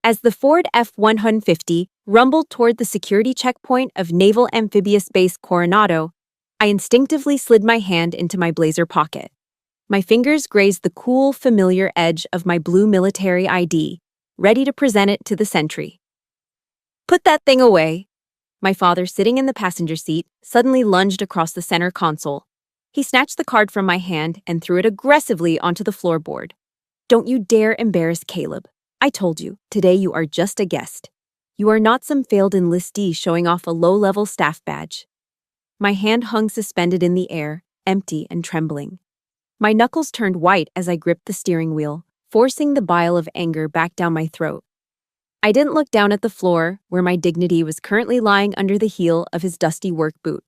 As the Ford F-150 rumbled toward the security checkpoint of Naval Amphibious Base Coronado, I instinctively slid my hand into my blazer pocket. My fingers grazed the cool, familiar edge of my blue military ID, ready to present it to the sentry. "Put that thing away." My father, sitting in the passenger seat, suddenly lunged across the center console. He snatched the card from my hand and threw it aggressively onto the floorboard. "Don't you dare embarrass Caleb. I told you, today you are just a guest. You are not some failed enlistee showing off a low-level staff badge." My hand hung suspended in the air, empty and trembling. My knuckles turned white as I gripped the steering wheel, forcing the bile of anger back down my throat. I didn't look down at the floor, where my dignity was currently lying under the heel of his dusty work boot.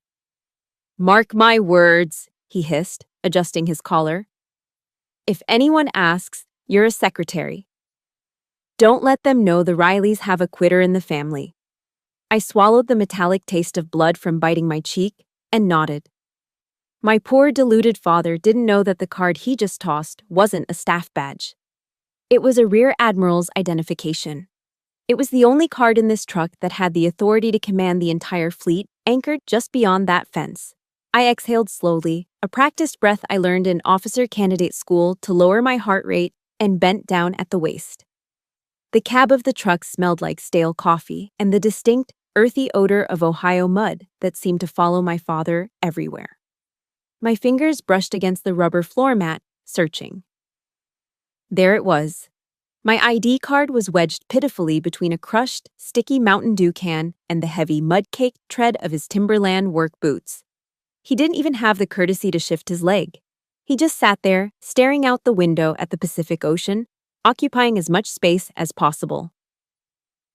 "Mark my words," he hissed, adjusting his collar. "If anyone asks, you're a secretary. Don't let them know the Rileys have a quitter in the family." I swallowed the metallic taste of blood from biting my cheek and nodded. My poor deluded father didn't know that the card he just tossed wasn't a staff badge. It was a Rear Admiral's identification. It was the only card in this truck that had the authority to command the entire fleet, anchored just beyond that fence. I exhaled slowly, a practiced breath I learned in officer candidate school to lower my heart rate, and bent down at the waist. The cab of the truck smelled like stale coffee and the distinct, earthy odor of Ohio mud that seemed to follow my father everywhere. My fingers brushed against the rubber floor mat, searching. There it was. My ID card was wedged pitifully between a crushed, sticky Mountain Dew can and the heavy, mud-caked tread of his Timberland work boots. He didn't even have the courtesy to shift his leg. He just sat there, staring out the window at the Pacific Ocean, occupying as much space as possible.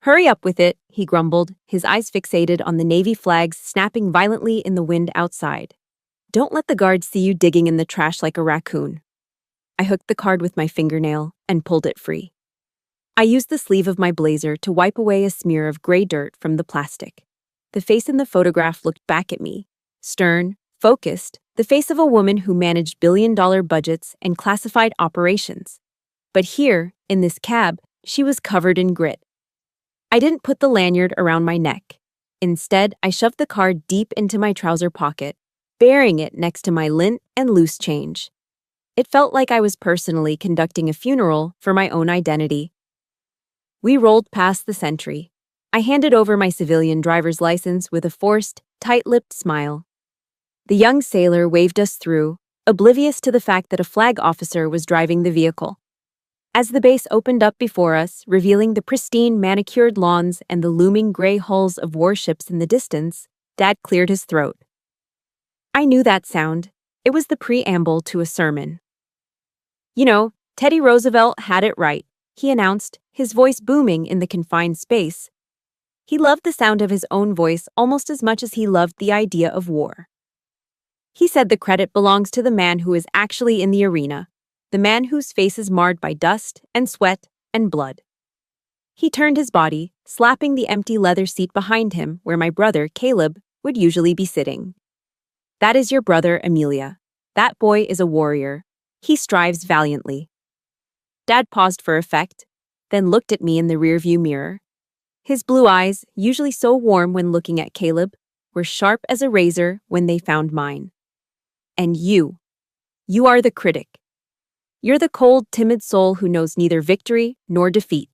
"Hurry up with it," he grumbled, his eyes fixated on the Navy flags snapping violently in the wind outside. "Don't let the guards see you digging in the trash like a raccoon." I hooked the card with my fingernail and pulled it free. I used the sleeve of my blazer to wipe away a smear of gray dirt from the plastic. The face in the photograph looked back at me, stern, focused, the face of a woman who managed billion-dollar budgets and classified operations. But here, in this cab, she was covered in grit. I didn't put the lanyard around my neck. Instead, I shoved the card deep into my trouser pocket, burying it next to my lint and loose change. It felt like I was personally conducting a funeral for my own identity. We rolled past the sentry. I handed over my civilian driver's license with a forced, tight-lipped smile. The young sailor waved us through, oblivious to the fact that a flag officer was driving the vehicle. As the base opened up before us, revealing the pristine, manicured lawns and the looming gray hulls of warships in the distance, Dad cleared his throat. I knew that sound. It was the preamble to a sermon. "You know, Teddy Roosevelt had it right," he announced, his voice booming in the confined space. He loved the sound of his own voice almost as much as he loved the idea of war. He said the credit belongs to the man who is actually in the arena, the man whose face is marred by dust and sweat and blood. He turned his body, slapping the empty leather seat behind him where my brother, Caleb, would usually be sitting. "That is your brother, Amelia. That boy is a warrior. He strives valiantly." Dad paused for effect, then looked at me in the rearview mirror. His blue eyes, usually so warm when looking at Caleb, were sharp as a razor when they found mine. "And you are the critic. You're the cold, timid soul who knows neither victory nor defeat.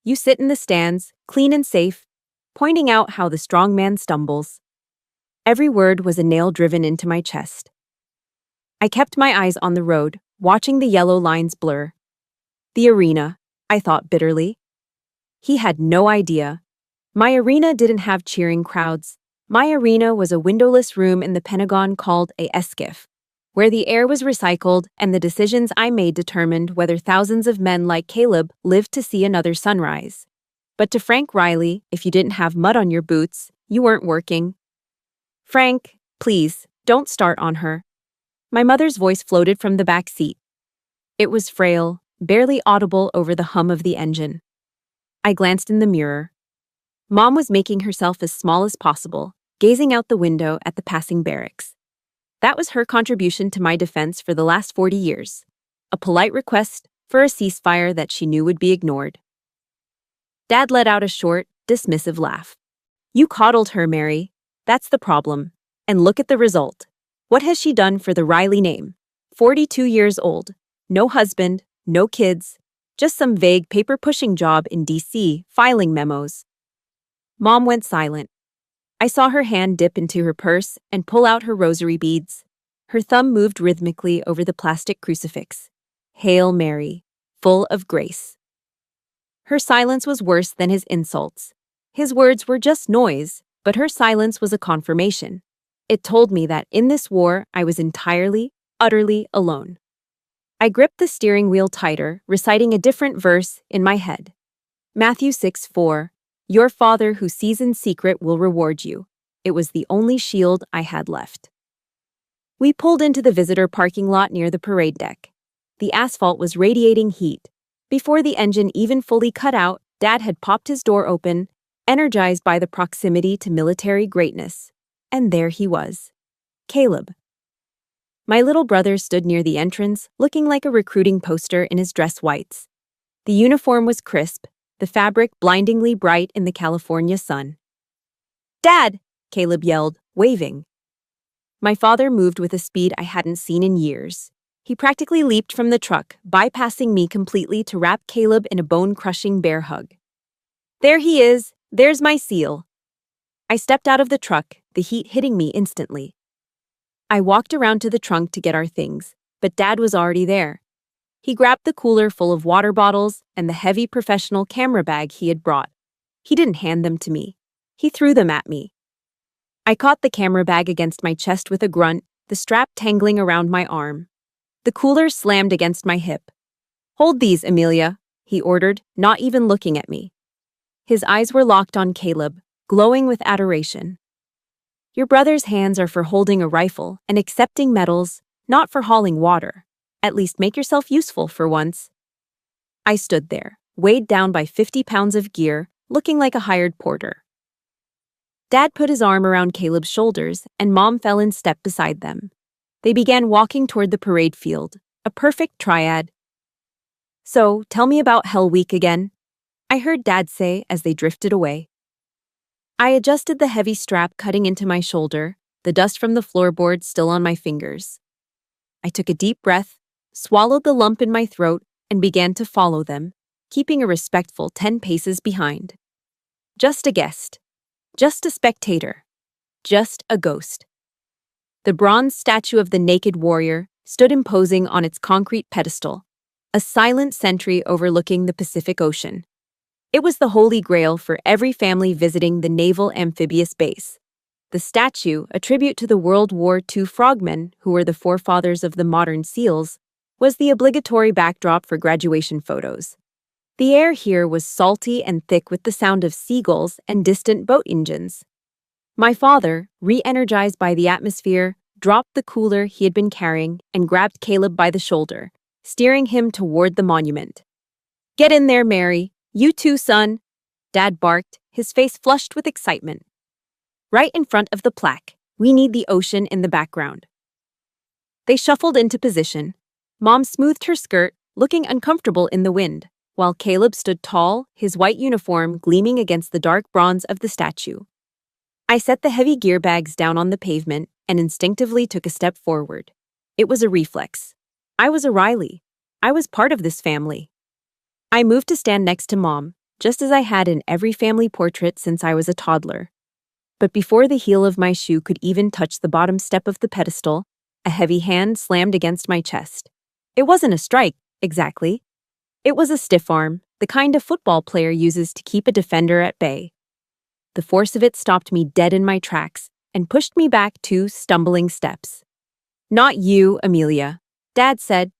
You sit in the stands, clean and safe, pointing out how the strong man stumbles." Every word was a nail driven into my chest. I kept my eyes on the road, watching the yellow lines blur. The arena, I thought bitterly. He had no idea. My arena didn't have cheering crowds. My arena was a windowless room in the Pentagon called a SCIF, where the air was recycled and the decisions I made determined whether thousands of men like Caleb lived to see another sunrise. But to Frank Riley, if you didn't have mud on your boots, you weren't working. "Frank, please, don't start on her." My mother's voice floated from the back seat. It was frail, barely audible over the hum of the engine. I glanced in the mirror. Mom was making herself as small as possible, gazing out the window at the passing barracks. That was her contribution to my defense for the last 40 years, a polite request for a ceasefire that she knew would be ignored. Dad let out a short, dismissive laugh. You coddled her, Mary. That's the problem. And look at the result. What has she done for the Riley name? 42 years old. No husband, no kids. Just some vague paper-pushing job in D.C. filing memos. Mom went silent. I saw her hand dip into her purse and pull out her rosary beads. Her thumb moved rhythmically over the plastic crucifix. Hail Mary, full of grace. Her silence was worse than his insults. His words were just noise, but her silence was a confirmation. It told me that in this war, I was entirely, utterly alone. I gripped the steering wheel tighter, reciting a different verse in my head. Matthew 6:4, Your Father who sees in secret will reward you. It was the only shield I had left. We pulled into the visitor parking lot near the parade deck. The asphalt was radiating heat. Before the engine even fully cut out, Dad had popped his door open, energized by the proximity to military greatness. And there he was. Caleb. My little brother stood near the entrance, looking like a recruiting poster in his dress whites. The uniform was crisp, the fabric blindingly bright in the California sun. Dad! Caleb yelled, waving. My father moved with a speed I hadn't seen in years. He practically leaped from the truck, bypassing me completely to wrap Caleb in a bone-crushing bear hug. There he is! There's my seal! I stepped out of the truck, the heat hitting me instantly. I walked around to the trunk to get our things, but Dad was already there. He grabbed the cooler full of water bottles and the heavy professional camera bag he had brought. He didn't hand them to me. He threw them at me. I caught the camera bag against my chest with a grunt, the strap tangling around my arm. The cooler slammed against my hip. Hold these, Amelia, he ordered, not even looking at me. His eyes were locked on Caleb, glowing with adoration. Your brother's hands are for holding a rifle and accepting medals, not for hauling water. At least make yourself useful for once. I stood there, weighed down by 50 pounds of gear, looking like a hired porter. Dad put his arm around Caleb's shoulders, and Mom fell in step beside them. They began walking toward the parade field, a perfect triad. So, tell me about Hell Week again, I heard Dad say as they drifted away. I adjusted the heavy strap cutting into my shoulder, the dust from the floorboard still on my fingers. I took a deep breath, swallowed the lump in my throat, and began to follow them, keeping a respectful 10 paces behind. Just a guest. Just a spectator. Just a ghost. The bronze statue of the naked warrior stood imposing on its concrete pedestal, a silent sentry overlooking the Pacific Ocean. It was the holy grail for every family visiting the Naval Amphibious Base. The statue, a tribute to the World War II frogmen, who were the forefathers of the modern SEALs, was the obligatory backdrop for graduation photos. The air here was salty and thick with the sound of seagulls and distant boat engines. My father, re-energized by the atmosphere, dropped the cooler he had been carrying and grabbed Caleb by the shoulder, steering him toward the monument. Get in there, Mary. You too, son, Dad barked, his face flushed with excitement. Right in front of the plaque, we need the ocean in the background. They shuffled into position. Mom smoothed her skirt, looking uncomfortable in the wind, while Caleb stood tall, his white uniform gleaming against the dark bronze of the statue. I set the heavy gear bags down on the pavement and instinctively took a step forward. It was a reflex. I was a Riley. I was part of this family. I moved to stand next to Mom, just as I had in every family portrait since I was a toddler. But before the heel of my shoe could even touch the bottom step of the pedestal, a heavy hand slammed against my chest. It wasn't a strike, exactly. It was a stiff arm, the kind a football player uses to keep a defender at bay. The force of it stopped me dead in my tracks and pushed me back 2 stumbling steps. Not you, Amelia, Dad said.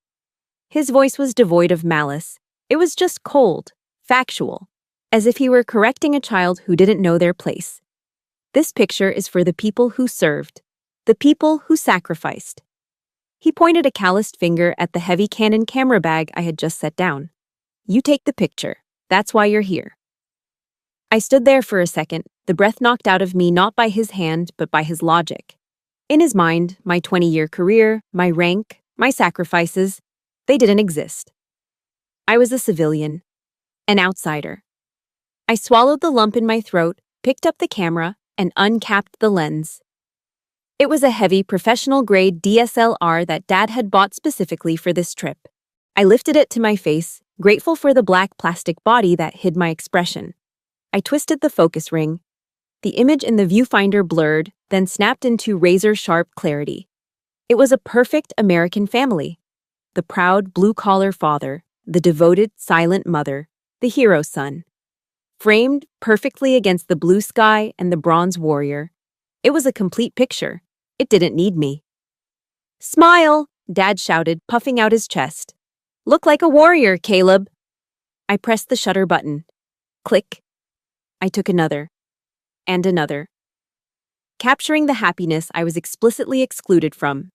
His voice was devoid of malice. It was just cold, factual, as if he were correcting a child who didn't know their place. This picture is for the people who served, the people who sacrificed. He pointed a calloused finger at the heavy Canon camera bag I had just set down. You take the picture. That's why you're here. I stood there for a second, the breath knocked out of me not by his hand, but by his logic. In his mind, my 20-year career, my rank, my sacrifices, they didn't exist. I was a civilian, an outsider. I swallowed the lump in my throat, picked up the camera, and uncapped the lens. It was a heavy, professional-grade DSLR that Dad had bought specifically for this trip. I lifted it to my face, grateful for the black plastic body that hid my expression. I twisted the focus ring. The image in the viewfinder blurred, then snapped into razor-sharp clarity. It was a perfect American family. The proud, blue-collar father, the devoted, silent mother, the hero son. Framed perfectly against the blue sky and the bronze warrior. It was a complete picture. It didn't need me. "Smile!" Dad shouted, puffing out his chest. "Look like a warrior, Caleb." I pressed the shutter button. Click. I took another. And another. Capturing the happiness I was explicitly excluded from.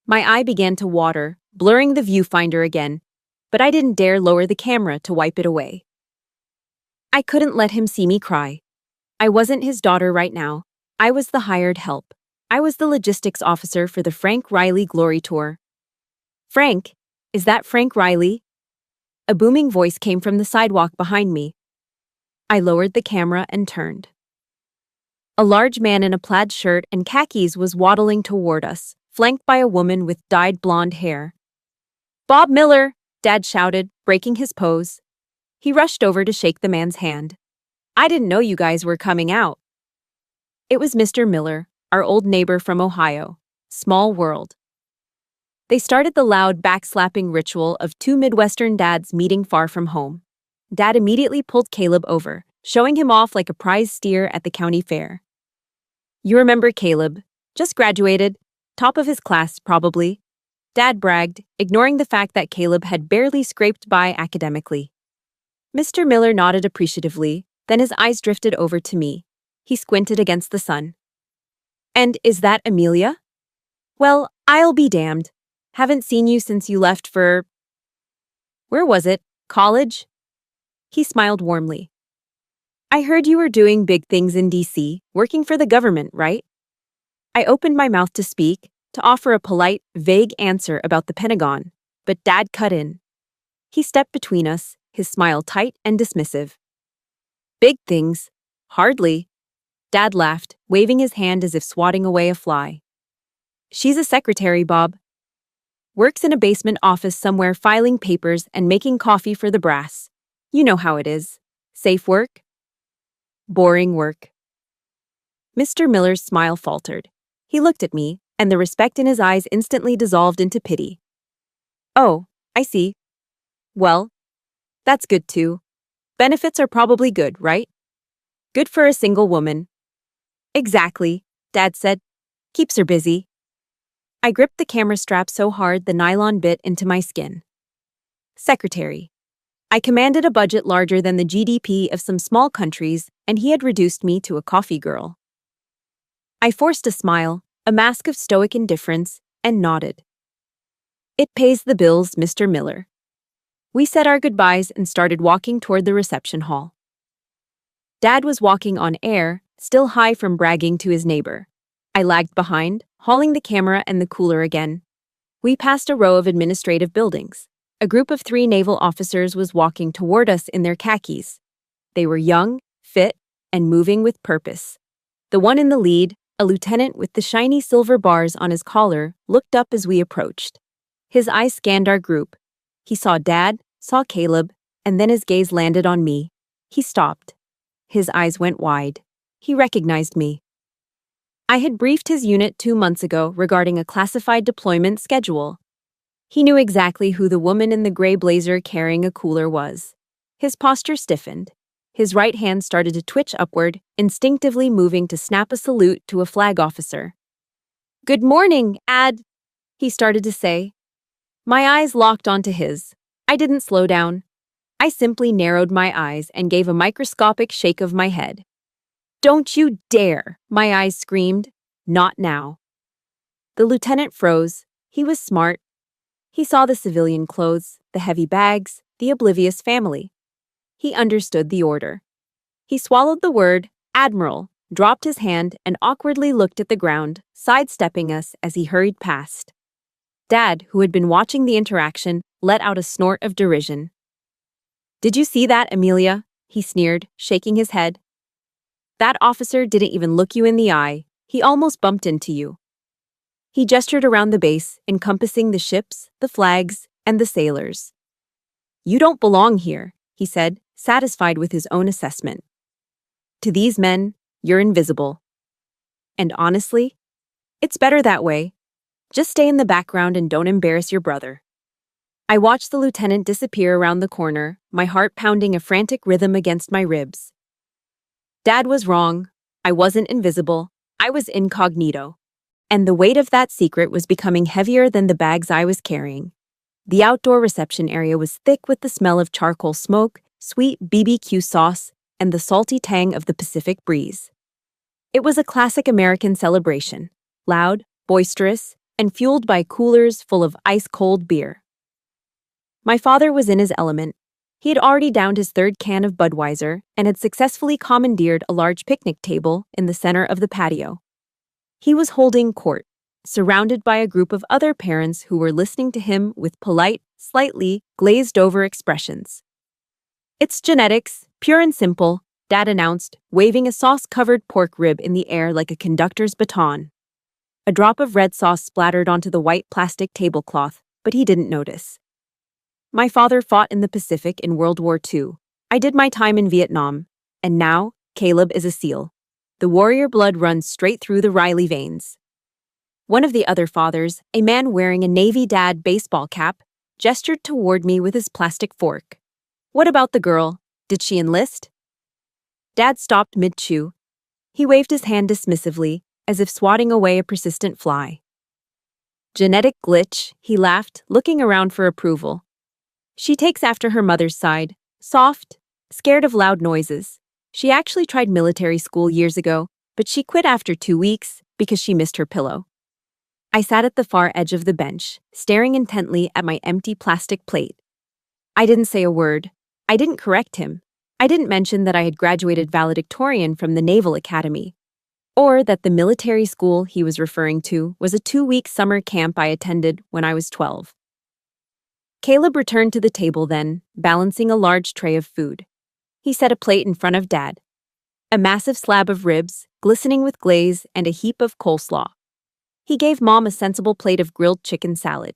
My eye began to water, blurring the viewfinder again, but I didn't dare lower the camera to wipe it away. I couldn't let him see me cry. I wasn't his daughter right now. I was the hired help. I was the logistics officer for the Frank Riley Glory Tour. "Frank? Is that Frank Riley?" A booming voice came from the sidewalk behind me. I lowered the camera and turned. A large man in a plaid shirt and khakis was waddling toward us, flanked by a woman with dyed blonde hair. "Bob Miller!" Dad shouted, breaking his pose. He rushed over to shake the man's hand. "I didn't know you guys were coming out." It was Mr. Miller, our old neighbor from Ohio. Small world. They started the loud backslapping ritual of two Midwestern dads meeting far from home. Dad immediately pulled Caleb over, showing him off like a prize steer at the county fair. "You remember Caleb. Just graduated. Top of his class, probably." Dad bragged, ignoring the fact that Caleb had barely scraped by academically. Mr. Miller nodded appreciatively, then his eyes drifted over to me. He squinted against the sun. "And is that Amelia?" "Well, I'll be damned. Haven't seen you since you left for... Where was it? College?" He smiled warmly. "I heard you were doing big things in D.C., working for the government, right?" I opened my mouth to speak, to offer a polite, vague answer about the Pentagon, but Dad cut in. He stepped between us, his smile tight and dismissive. "Big things? Hardly." Dad laughed, waving his hand as if swatting away a fly. "She's a secretary, Bob. Works in a basement office somewhere filing papers and making coffee for the brass. You know how it is. Safe work? Boring work." Mr. Miller's smile faltered. He looked at me, and the respect in his eyes instantly dissolved into pity. "Oh, I see. Well, that's good too. Benefits are probably good, right? Good for a single woman." "Exactly," Dad said. "Keeps her busy." I gripped the camera strap so hard the nylon bit into my skin. Secretary. I commanded a budget larger than the GDP of some small countries, and he had reduced me to a coffee girl. I forced a smile, a mask of stoic indifference, and nodded. "It pays the bills, Mr. Miller." We said our goodbyes and started walking toward the reception hall. Dad was walking on air, still high from bragging to his neighbor. I lagged behind, hauling the camera and the cooler again. We passed a row of administrative buildings. A group of 3 naval officers was walking toward us in their khakis. They were young, fit, and moving with purpose. The one in the lead, a lieutenant with the shiny silver bars on his collar, looked up as we approached. His eyes scanned our group. He saw Dad, saw Caleb, and then his gaze landed on me. He stopped. His eyes went wide. He recognized me. I had briefed his unit 2 months ago regarding a classified deployment schedule. He knew exactly who the woman in the gray blazer carrying a cooler was. His posture stiffened. His right hand started to twitch upward, instinctively moving to snap a salute to a flag officer. "Good morning, he started to say. My eyes locked onto his. I didn't slow down. I simply narrowed my eyes and gave a microscopic shake of my head. "Don't you dare!" my eyes screamed. "Not now." The lieutenant froze. He was smart. He saw the civilian clothes, the heavy bags, the oblivious family. He understood the order. He swallowed the word, Admiral, dropped his hand, and awkwardly looked at the ground, sidestepping us as he hurried past. Dad, who had been watching the interaction, let out a snort of derision. "Did you see that, Amelia?" he sneered, shaking his head. That officer didn't even look you in the eye. He almost bumped into you. He gestured around the base, encompassing the ships, the flags, and the sailors. You don't belong here, he said, satisfied with his own assessment. To these men, you're invisible. And honestly, it's better that way. Just stay in the background and don't embarrass your brother. I watched the lieutenant disappear around the corner, my heart pounding a frantic rhythm against my ribs. Dad was wrong. I wasn't invisible. I was incognito. And the weight of that secret was becoming heavier than the bags I was carrying. The outdoor reception area was thick with the smell of charcoal smoke, sweet BBQ sauce, and the salty tang of the Pacific breeze. It was a classic American celebration, loud, boisterous, and fueled by coolers full of ice-cold beer. My father was in his element. He had already downed his third can of Budweiser and had successfully commandeered a large picnic table in the center of the patio. He was holding court, surrounded by a group of other parents who were listening to him with polite, slightly glazed-over expressions. It's genetics, pure and simple, Dad announced, waving a sauce-covered pork rib in the air like a conductor's baton. A drop of red sauce splattered onto the white plastic tablecloth, but he didn't notice. My father fought in the Pacific in World War II. I did my time in Vietnam. And now, Caleb is a SEAL. The warrior blood runs straight through the Riley veins. One of the other fathers, a man wearing a Navy Dad baseball cap, gestured toward me with his plastic fork. What about the girl? Did she enlist? Dad stopped mid-chew. He waved his hand dismissively, as if swatting away a persistent fly. Genetic glitch, he laughed, looking around for approval. She takes after her mother's side, soft, scared of loud noises. She actually tried military school years ago, but she quit after 2 weeks because she missed her pillow. I sat at the far edge of the bench, staring intently at my empty plastic plate. I didn't say a word. I didn't correct him. I didn't mention that I had graduated valedictorian from the Naval Academy, or that the military school he was referring to was a 2-week summer camp I attended when I was 12. Caleb returned to the table then, balancing a large tray of food. He set a plate in front of Dad. A massive slab of ribs, glistening with glaze, and a heap of coleslaw. He gave Mom a sensible plate of grilled chicken salad.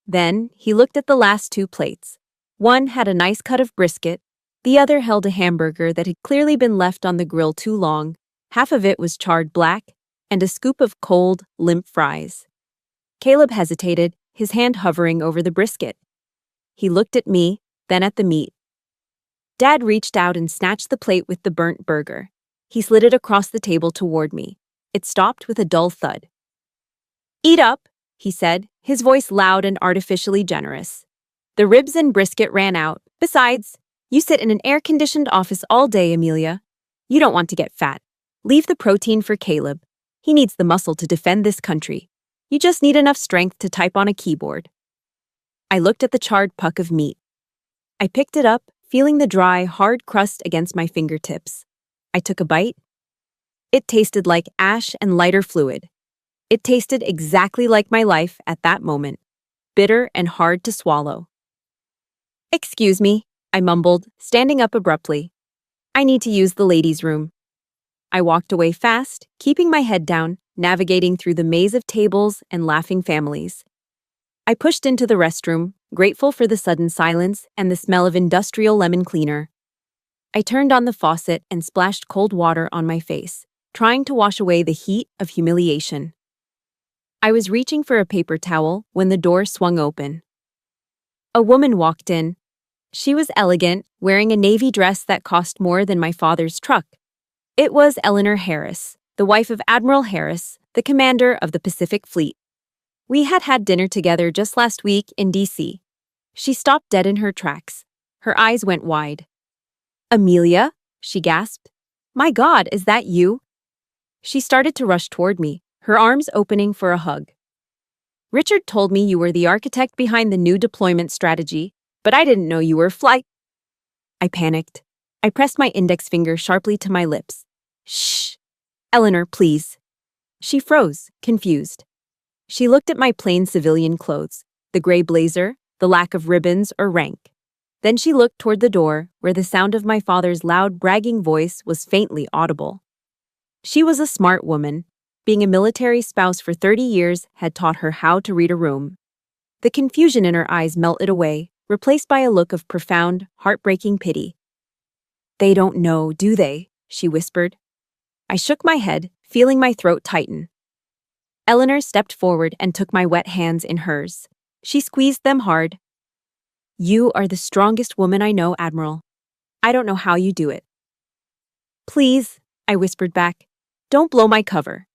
Then, he looked at the last 2 plates. One had a nice cut of brisket, the other held a hamburger that had clearly been left on the grill too long. Half of it was charred black, and a scoop of cold, limp fries. Caleb hesitated, his hand hovering over the brisket. He looked at me, then at the meat. Dad reached out and snatched the plate with the burnt burger. He slid it across the table toward me. It stopped with a dull thud. Eat up, he said, his voice loud and artificially generous. The ribs and brisket ran out. Besides, you sit in an air-conditioned office all day, Amelia. You don't want to get fat. Leave the protein for Caleb. He needs the muscle to defend this country. You just need enough strength to type on a keyboard. I looked at the charred puck of meat. I picked it up, feeling the dry, hard crust against my fingertips. I took a bite. It tasted like ash and lighter fluid. It tasted exactly like my life at that moment, bitter and hard to swallow. Excuse me, I mumbled, standing up abruptly. I need to use the ladies' room. I walked away fast, keeping my head down, navigating through the maze of tables and laughing families. I pushed into the restroom, grateful for the sudden silence and the smell of industrial lemon cleaner. I turned on the faucet and splashed cold water on my face, trying to wash away the heat of humiliation. I was reaching for a paper towel when the door swung open. A woman walked in. She was elegant, wearing a navy dress that cost more than my father's truck. It was Eleanor Harris, the wife of Admiral Harris, the commander of the Pacific Fleet. We had had dinner together just last week in D.C. She stopped dead in her tracks. Her eyes went wide. Amelia, she gasped. My God, is that you? She started to rush toward me, her arms opening for a hug. Richard told me you were the architect behind the new deployment strategy, but I didn't know you were flight. I panicked. I pressed my index finger sharply to my lips. Shh. Eleanor, please. She froze, confused. She looked at my plain civilian clothes, the gray blazer, the lack of ribbons or rank. Then she looked toward the door, where the sound of my father's loud, bragging voice was faintly audible. She was a smart woman. Being a military spouse for 30 years had taught her how to read a room. The confusion in her eyes melted away, replaced by a look of profound, heartbreaking pity. "They don't know, do they?" she whispered. I shook my head, feeling my throat tighten. Eleanor stepped forward and took my wet hands in hers. She squeezed them hard. "You are the strongest woman I know, Admiral. I don't know how you do it." "Please," I whispered back, "don't blow my cover."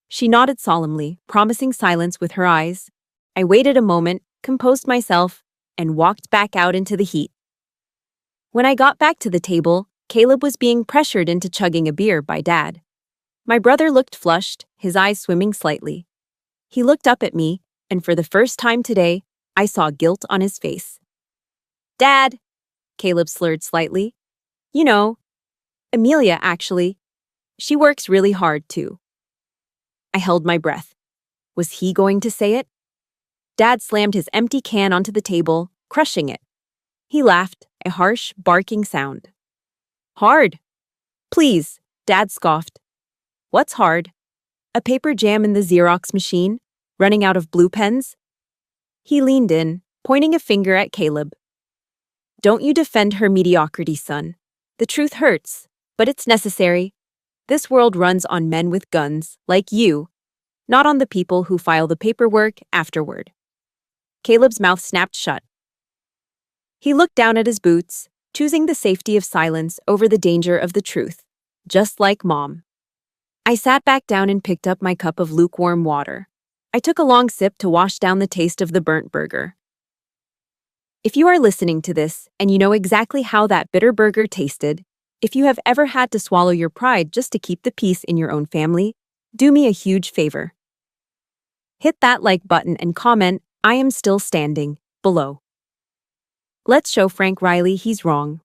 She nodded solemnly, promising silence with her eyes. I waited a moment, composed myself, and walked back out into the heat. When I got back to the table, Caleb was being pressured into chugging a beer by Dad. My brother looked flushed, his eyes swimming slightly. He looked up at me, and for the first time today, I saw guilt on his face. "Dad," Caleb slurred slightly. "You know, Amelia, actually. She works really hard, too." I held my breath. Was he going to say it? Dad slammed his empty can onto the table, crushing it. He laughed, a harsh, barking sound. "Hard?" "Please," Dad scoffed. "What's hard? A paper jam in the Xerox machine? Running out of blue pens?" He leaned in, pointing a finger at Caleb. "Don't you defend her mediocrity, son. The truth hurts, but it's necessary. This world runs on men with guns, like you, not on the people who file the paperwork afterward." Caleb's mouth snapped shut. He looked down at his boots, choosing the safety of silence over the danger of the truth, just like Mom. I sat back down and picked up my cup of lukewarm water. I took a long sip to wash down the taste of the burnt burger. If you are listening to this and you know exactly how that bitter burger tasted, if you have ever had to swallow your pride just to keep the peace in your own family, do me a huge favor. Hit that like button and comment, "I am still standing," below. Let's show Frank Riley he's wrong.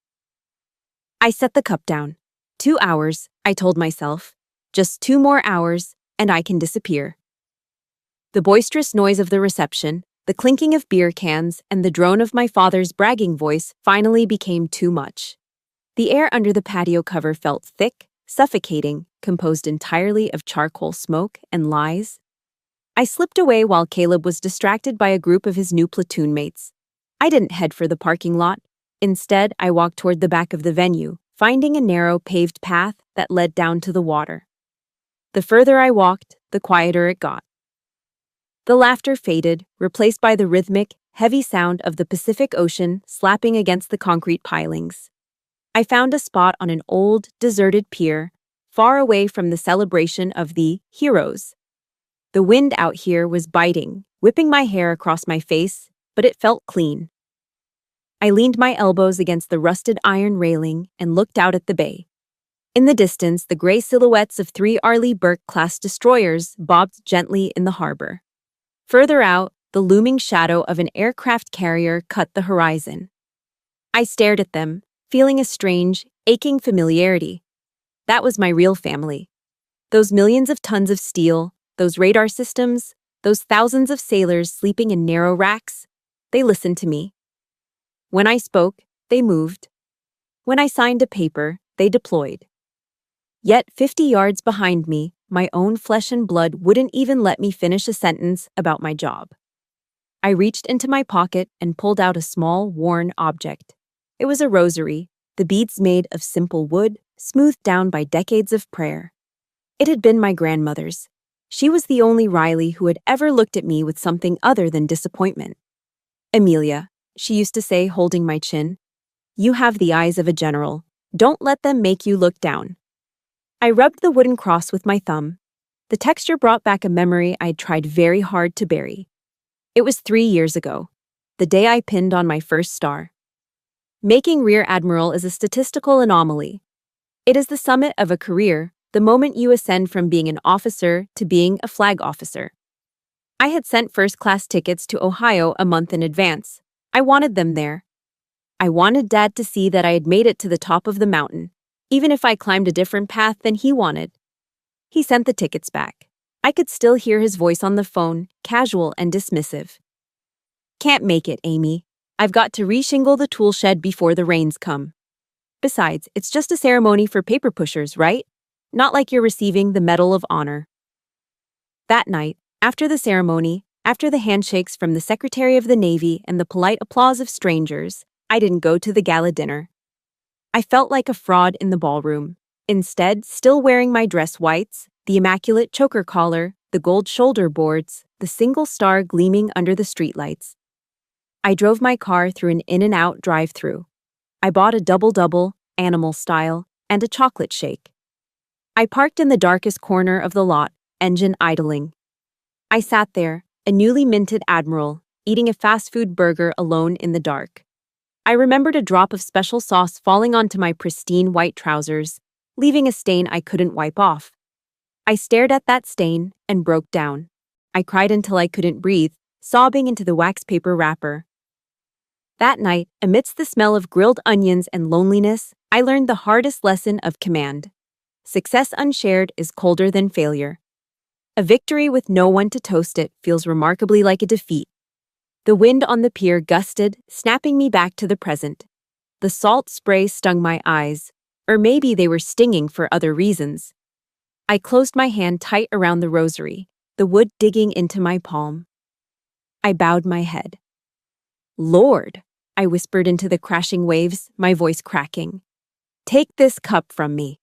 I set the cup down. 2 hours, I told myself. Just 2 more hours, and I can disappear. The boisterous noise of the reception, the clinking of beer cans, and the drone of my father's bragging voice finally became too much. The air under the patio cover felt thick, suffocating, composed entirely of charcoal smoke and lies. I slipped away while Caleb was distracted by a group of his new platoon mates. I didn't head for the parking lot. Instead, I walked toward the back of the venue, finding a narrow paved path that led down to the water. The further I walked, the quieter it got. The laughter faded, replaced by the rhythmic, heavy sound of the Pacific Ocean slapping against the concrete pilings. I found a spot on an old, deserted pier, far away from the celebration of the heroes. The wind out here was biting, whipping my hair across my face, but it felt clean. I leaned my elbows against the rusted iron railing and looked out at the bay. In the distance, the gray silhouettes of 3 Arleigh Burke-class destroyers bobbed gently in the harbor. Further out, the looming shadow of an aircraft carrier cut the horizon. I stared at them, feeling a strange, aching familiarity. That was my real family. Those millions of tons of steel, those radar systems, those thousands of sailors sleeping in narrow racks, they listened to me. When I spoke, they moved. When I signed a paper, they deployed. Yet 50 yards behind me, my own flesh and blood wouldn't even let me finish a sentence about my job. I reached into my pocket and pulled out a small, worn object. It was a rosary, the beads made of simple wood, smoothed down by decades of prayer. It had been my grandmother's. She was the only Riley who had ever looked at me with something other than disappointment. "Amelia," she used to say, holding my chin, "you have the eyes of a general. Don't let them make you look down." I rubbed the wooden cross with my thumb. The texture brought back a memory I'd tried very hard to bury. It was 3 years ago, the day I pinned on my first star. Making Rear Admiral is a statistical anomaly. It is the summit of a career, the moment you ascend from being an officer to being a flag officer. I had sent first-class tickets to Ohio a month in advance. I wanted them there. I wanted Dad to see that I had made it to the top of the mountain, even if I climbed a different path than he wanted. He sent the tickets back. I could still hear his voice on the phone, casual and dismissive. "Can't make it, Amy. I've got to reshingle the tool shed before the rains come. Besides, it's just a ceremony for paper pushers, right? Not like you're receiving the Medal of Honor. That night, after the ceremony, after the handshakes from the Secretary of the Navy and the polite applause of strangers, I didn't go to the gala dinner. I felt like a fraud in the ballroom. Instead, still wearing my dress whites, the immaculate choker collar, the gold shoulder boards, the single star gleaming under the streetlights. I drove my car through an In-N-Out drive-thru. I bought a double-double, animal style, and a chocolate shake. I parked in the darkest corner of the lot, engine idling. I sat there, a newly minted Admiral, eating a fast food burger alone in the dark. I remembered a drop of special sauce falling onto my pristine white trousers, leaving a stain I couldn't wipe off. I stared at that stain and broke down. I cried until I couldn't breathe, sobbing into the wax paper wrapper. That night, amidst the smell of grilled onions and loneliness, I learned the hardest lesson of command. Success unshared is colder than failure. A victory with no one to toast it feels remarkably like a defeat. The wind on the pier gusted, snapping me back to the present. The salt spray stung my eyes, or maybe they were stinging for other reasons. I closed my hand tight around the rosary, the wood digging into my palm. I bowed my head. "Lord," I whispered into the crashing waves, my voice cracking. "Take this cup from me."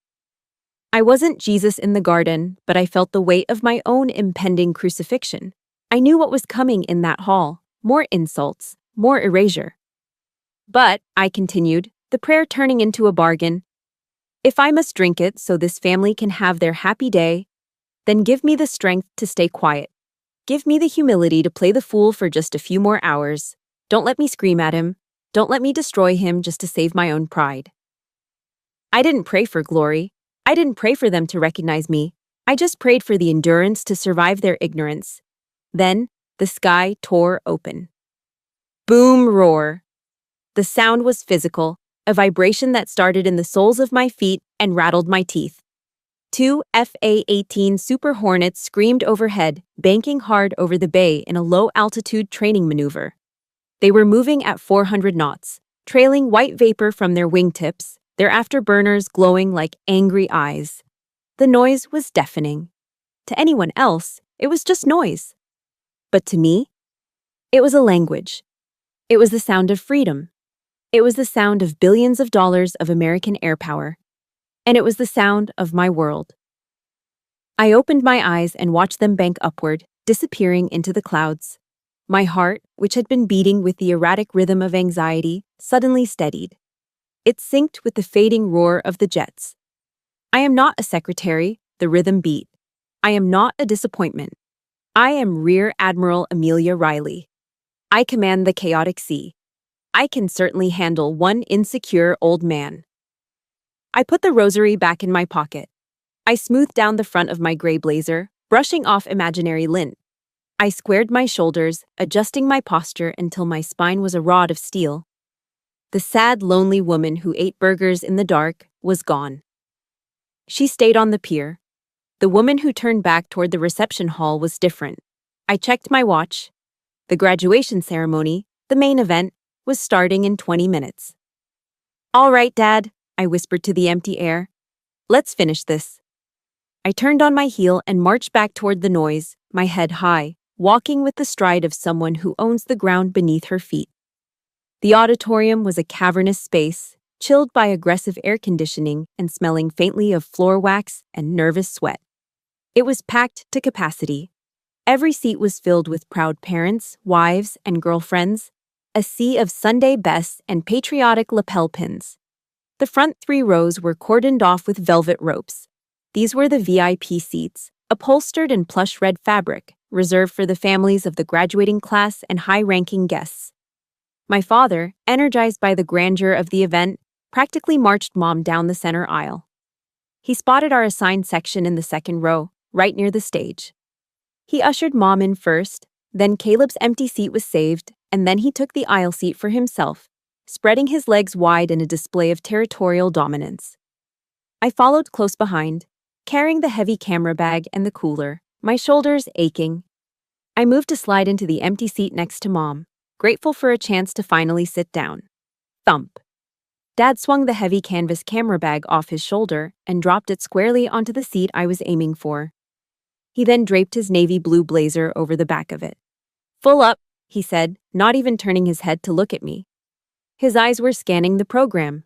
I wasn't Jesus in the garden, but I felt the weight of my own impending crucifixion. I knew what was coming in that hall. More insults, more erasure. "But," I continued, the prayer turning into a bargain, "if I must drink it so this family can have their happy day, then give me the strength to stay quiet. Give me the humility to play the fool for just a few more hours. Don't let me scream at him. Don't let me destroy him just to save my own pride." I didn't pray for glory. I didn't pray for them to recognize me. I just prayed for the endurance to survive their ignorance. Then, the sky tore open. Boom roar. The sound was physical, a vibration that started in the soles of my feet and rattled my teeth. 2 FA-18 Super Hornets screamed overhead, banking hard over the bay in a low-altitude training maneuver. They were moving at 400 knots, trailing white vapor from their wingtips, their afterburners glowing like angry eyes. The noise was deafening. To anyone else, it was just noise. But to me, it was a language. It was the sound of freedom. It was the sound of billions of dollars of American air power. And it was the sound of my world. I opened my eyes and watched them bank upward, disappearing into the clouds. My heart, which had been beating with the erratic rhythm of anxiety, suddenly steadied. It synced with the fading roar of the jets. I am not a secretary, the rhythm beat. I am not a disappointment. I am Rear Admiral Amelia Riley. I command the chaotic sea. I can certainly handle one insecure old man. I put the rosary back in my pocket. I smoothed down the front of my gray blazer, brushing off imaginary lint. I squared my shoulders, adjusting my posture until my spine was a rod of steel. The sad, lonely woman who ate burgers in the dark was gone. She stayed on the pier. The woman who turned back toward the reception hall was different. I checked my watch. The graduation ceremony, the main event, was starting in 20 minutes. "All right, Dad," I whispered to the empty air. "Let's finish this." I turned on my heel and marched back toward the noise, my head high, walking with the stride of someone who owns the ground beneath her feet. The auditorium was a cavernous space, chilled by aggressive air conditioning and smelling faintly of floor wax and nervous sweat. It was packed to capacity. Every seat was filled with proud parents, wives, and girlfriends, a sea of Sunday bests and patriotic lapel pins. The front 3 rows were cordoned off with velvet ropes. These were the VIP seats, upholstered in plush red fabric, reserved for the families of the graduating class and high-ranking guests. My father, energized by the grandeur of the event, practically marched Mom down the center aisle. He spotted our assigned section in the second row, right near the stage. He ushered Mom in first, then Caleb's empty seat was saved, and then he took the aisle seat for himself, spreading his legs wide in a display of territorial dominance. I followed close behind, carrying the heavy camera bag and the cooler, my shoulders aching. I moved to slide into the empty seat next to Mom. grateful for a chance to finally sit down. Thump. Dad swung the heavy canvas camera bag off his shoulder and dropped it squarely onto the seat I was aiming for. He then draped his navy blue blazer over the back of it. "Full up," he said, not even turning his head to look at me. His eyes were scanning the program.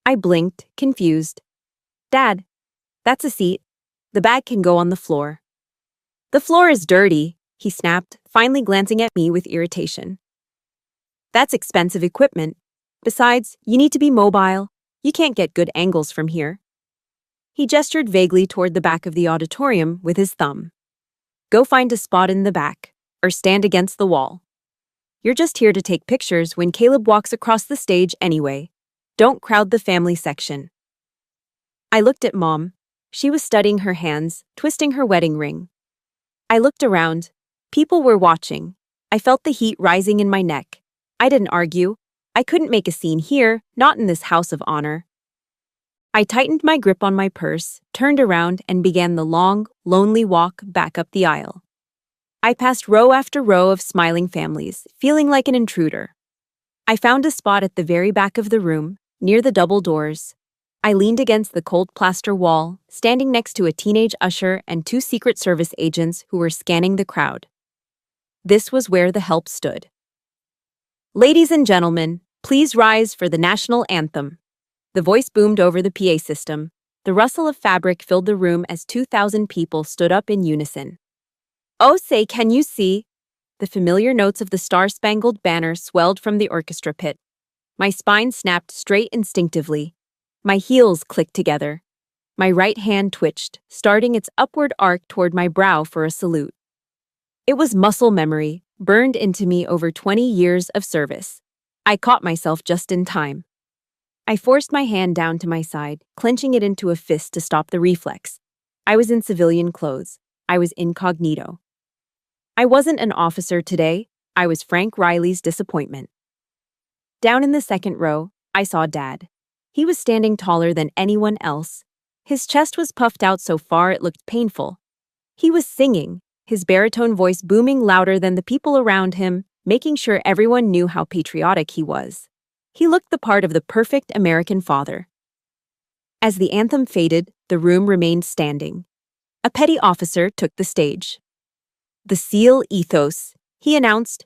I blinked, confused. "Dad, that's a seat. The bag can go on the floor." "The floor is dirty," he snapped, finally glancing at me with irritation. "That's expensive equipment. Besides, you need to be mobile. You can't get good angles from here." He gestured vaguely toward the back of the auditorium with his thumb. "Go find a spot in the back, or stand against the wall. You're just here to take pictures when Caleb walks across the stage anyway. Don't crowd the family section." I looked at Mom. She was studying her hands, twisting her wedding ring. I looked around. People were watching. I felt the heat rising in my neck. I didn't argue. I couldn't make a scene here, not in this house of honor. I tightened my grip on my purse, turned around, and began the long, lonely walk back up the aisle. I passed row after row of smiling families, feeling like an intruder. I found a spot at the very back of the room, near the double doors. I leaned against the cold plaster wall, standing next to a teenage usher and two Secret Service agents who were scanning the crowd. This was where the help stood. "Ladies and gentlemen, please rise for the national anthem." The voice boomed over the PA system. The rustle of fabric filled the room as 2,000 people stood up in unison. "Oh, say, can you see?" The familiar notes of the Star-Spangled Banner swelled from the orchestra pit. My spine snapped straight instinctively. My heels clicked together. My right hand twitched, starting its upward arc toward my brow for a salute. It was muscle memory, burned into me over 20 years of service. I caught myself just in time. I forced my hand down to my side, clenching it into a fist to stop the reflex. I was in civilian clothes. I was incognito. I wasn't an officer today. I was Frank Riley's disappointment. Down in the second row, I saw Dad. He was standing taller than anyone else. His chest was puffed out so far it looked painful. He was singing, his baritone voice booming louder than the people around him, making sure everyone knew how patriotic he was. He looked the part of the perfect American father. As the anthem faded, the room remained standing. A petty officer took the stage. "The SEAL ethos," he announced.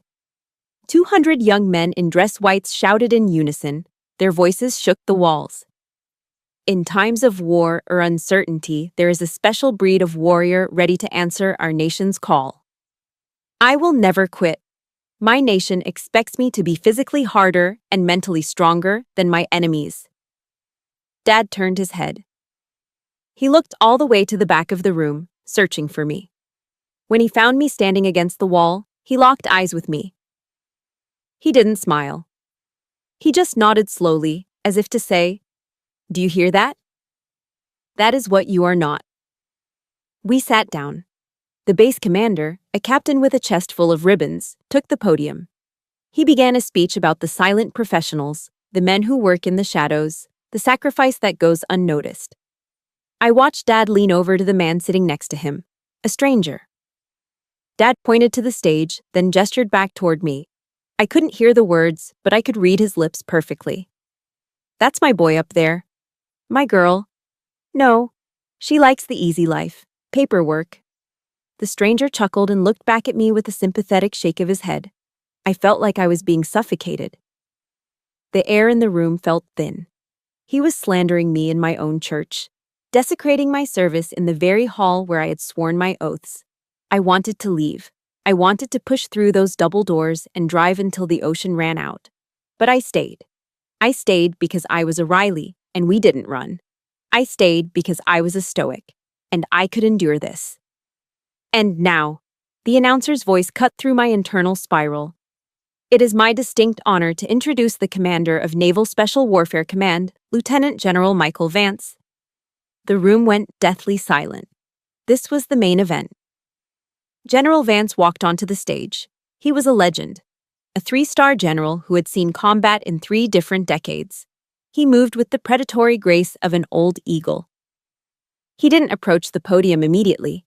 200 young men in dress whites shouted in unison. Their voices shook the walls. "In times of war or uncertainty, there is a special breed of warrior ready to answer our nation's call. I will never quit. My nation expects me to be physically harder and mentally stronger than my enemies." Dad turned his head. He looked all the way to the back of the room, searching for me. When he found me standing against the wall, he locked eyes with me. He didn't smile. He just nodded slowly, as if to say, "Do you hear that? That is what you are not." We sat down. The base commander, a captain with a chest full of ribbons, took the podium. He began a speech about the silent professionals, the men who work in the shadows, the sacrifice that goes unnoticed. I watched Dad lean over to the man sitting next to him, a stranger. Dad pointed to the stage, then gestured back toward me. I couldn't hear the words, but I could read his lips perfectly. "That's my boy up there. My girl. No, she likes the easy life, paperwork." The stranger chuckled and looked back at me with a sympathetic shake of his head. I felt like I was being suffocated. The air in the room felt thin. He was slandering me in my own church, desecrating my service in the very hall where I had sworn my oaths. I wanted to leave. I wanted to push through those double doors and drive until the ocean ran out. But I stayed. I stayed because I was a Riley, and we didn't run. I stayed because I was a stoic, and I could endure this. And now, the announcer's voice cut through my internal spiral. "It is my distinct honor to introduce the commander of Naval Special Warfare Command, Lieutenant General Michael Vance." The room went deathly silent. This was the main event. General Vance walked onto the stage. He was a legend, a 3-star general who had seen combat in 3 different decades. He moved with the predatory grace of an old eagle. He didn't approach the podium immediately.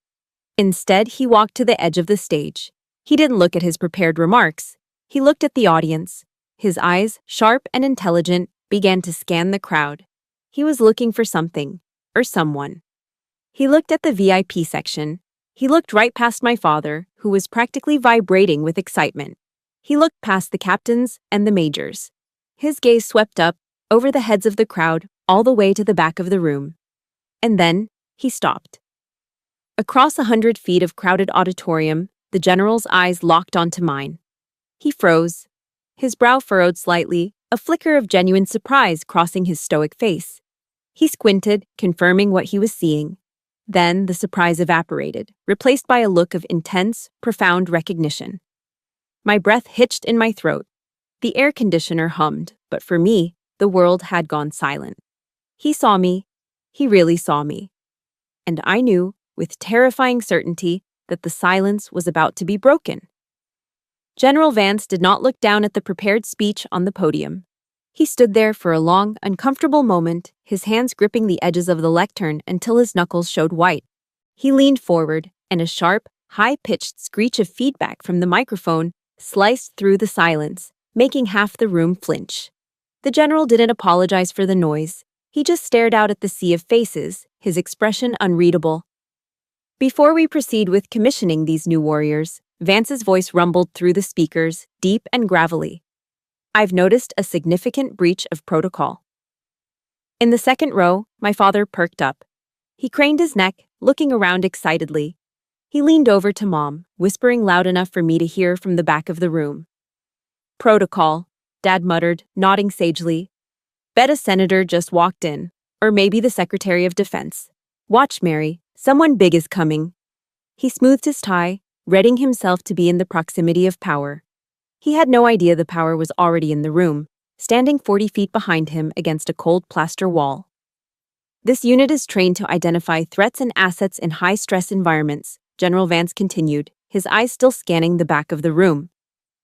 Instead, he walked to the edge of the stage. He didn't look at his prepared remarks. He looked at the audience. His eyes, sharp and intelligent, began to scan the crowd. He was looking for something, or someone. He looked at the VIP section. He looked right past my father, who was practically vibrating with excitement. He looked past the captains and the majors. His gaze swept up, over the heads of the crowd, all the way to the back of the room. And then, he stopped. Across 100 feet of crowded auditorium, the general's eyes locked onto mine. He froze. His brow furrowed slightly, a flicker of genuine surprise crossing his stoic face. He squinted, confirming what he was seeing. Then the surprise evaporated, replaced by a look of intense, profound recognition. My breath hitched in my throat. The air conditioner hummed, but for me, the world had gone silent. He saw me. He really saw me. And I knew, with terrifying certainty, that the silence was about to be broken. General Vance did not look down at the prepared speech on the podium. He stood there for a long, uncomfortable moment, his hands gripping the edges of the lectern until his knuckles showed white. He leaned forward, and a sharp, high-pitched screech of feedback from the microphone sliced through the silence, making half the room flinch. The general didn't apologize for the noise. He just stared out at the sea of faces, his expression unreadable. Before we proceed with commissioning these new warriors, Vance's voice rumbled through the speakers, deep and gravelly. I've noticed a significant breach of protocol. In the second row, my father perked up. He craned his neck, looking around excitedly. He leaned over to Mom, whispering loud enough for me to hear from the back of the room. Protocol, Dad muttered, nodding sagely. Bet a senator just walked in, or maybe the Secretary of Defense. Watch, Mary, someone big is coming. He smoothed his tie, readying himself to be in the proximity of power. He had no idea the power was already in the room, standing 40 feet behind him against a cold plaster wall. This unit is trained to identify threats and assets in high-stress environments, General Vance continued, his eyes still scanning the back of the room.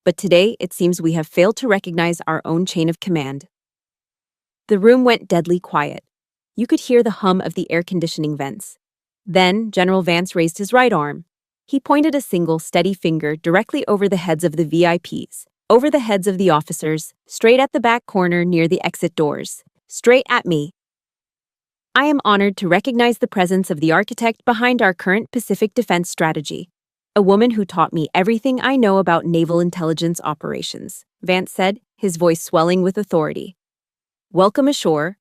But today, it seems we have failed to recognize our own chain of command. The room went deadly quiet. You could hear the hum of the air conditioning vents. Then, General Vance raised his right arm. He pointed a single, steady finger directly over the heads of the VIPs, over the heads of the officers, straight at the back corner near the exit doors. Straight at me. I am honored to recognize the presence of the architect behind our current Pacific defense strategy, a woman who taught me everything I know about naval intelligence operations, Vance said, his voice swelling with authority. Welcome ashore,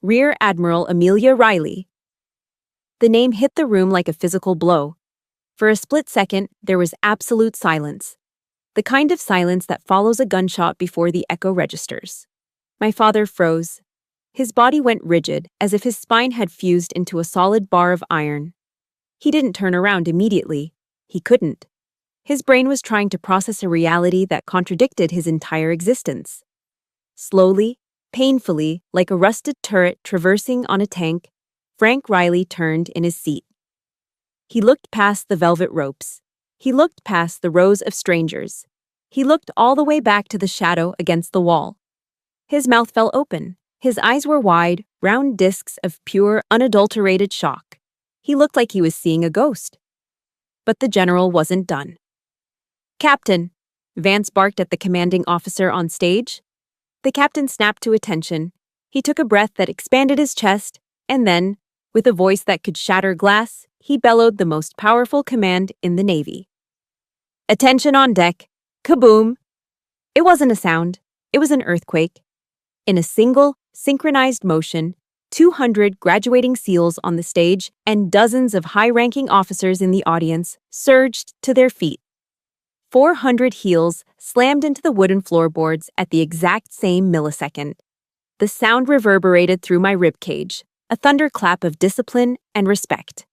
Rear Admiral Amelia Riley. The name hit the room like a physical blow. For a split second, there was absolute silence. The kind of silence that follows a gunshot before the echo registers. My father froze. His body went rigid, as if his spine had fused into a solid bar of iron. He didn't turn around immediately. He couldn't. His brain was trying to process a reality that contradicted his entire existence. Slowly, painfully, like a rusted turret traversing on a tank, Frank Riley turned in his seat. He looked past the velvet ropes. He looked past the rows of strangers. He looked all the way back to the shadow against the wall. His mouth fell open. His eyes were wide, round discs of pure, unadulterated shock. He looked like he was seeing a ghost. But the general wasn't done. Captain, Vance barked at the commanding officer on stage. The captain snapped to attention. He took a breath that expanded his chest, and then, with a voice that could shatter glass, he bellowed the most powerful command in the Navy. Attention on deck. Kaboom! It wasn't a sound. It was an earthquake. In a single, synchronized motion, 200 graduating SEALs on the stage and dozens of high-ranking officers in the audience surged to their feet. 400 heels slammed into the wooden floorboards at the exact same millisecond. The sound reverberated through my ribcage, a thunderclap of discipline and respect.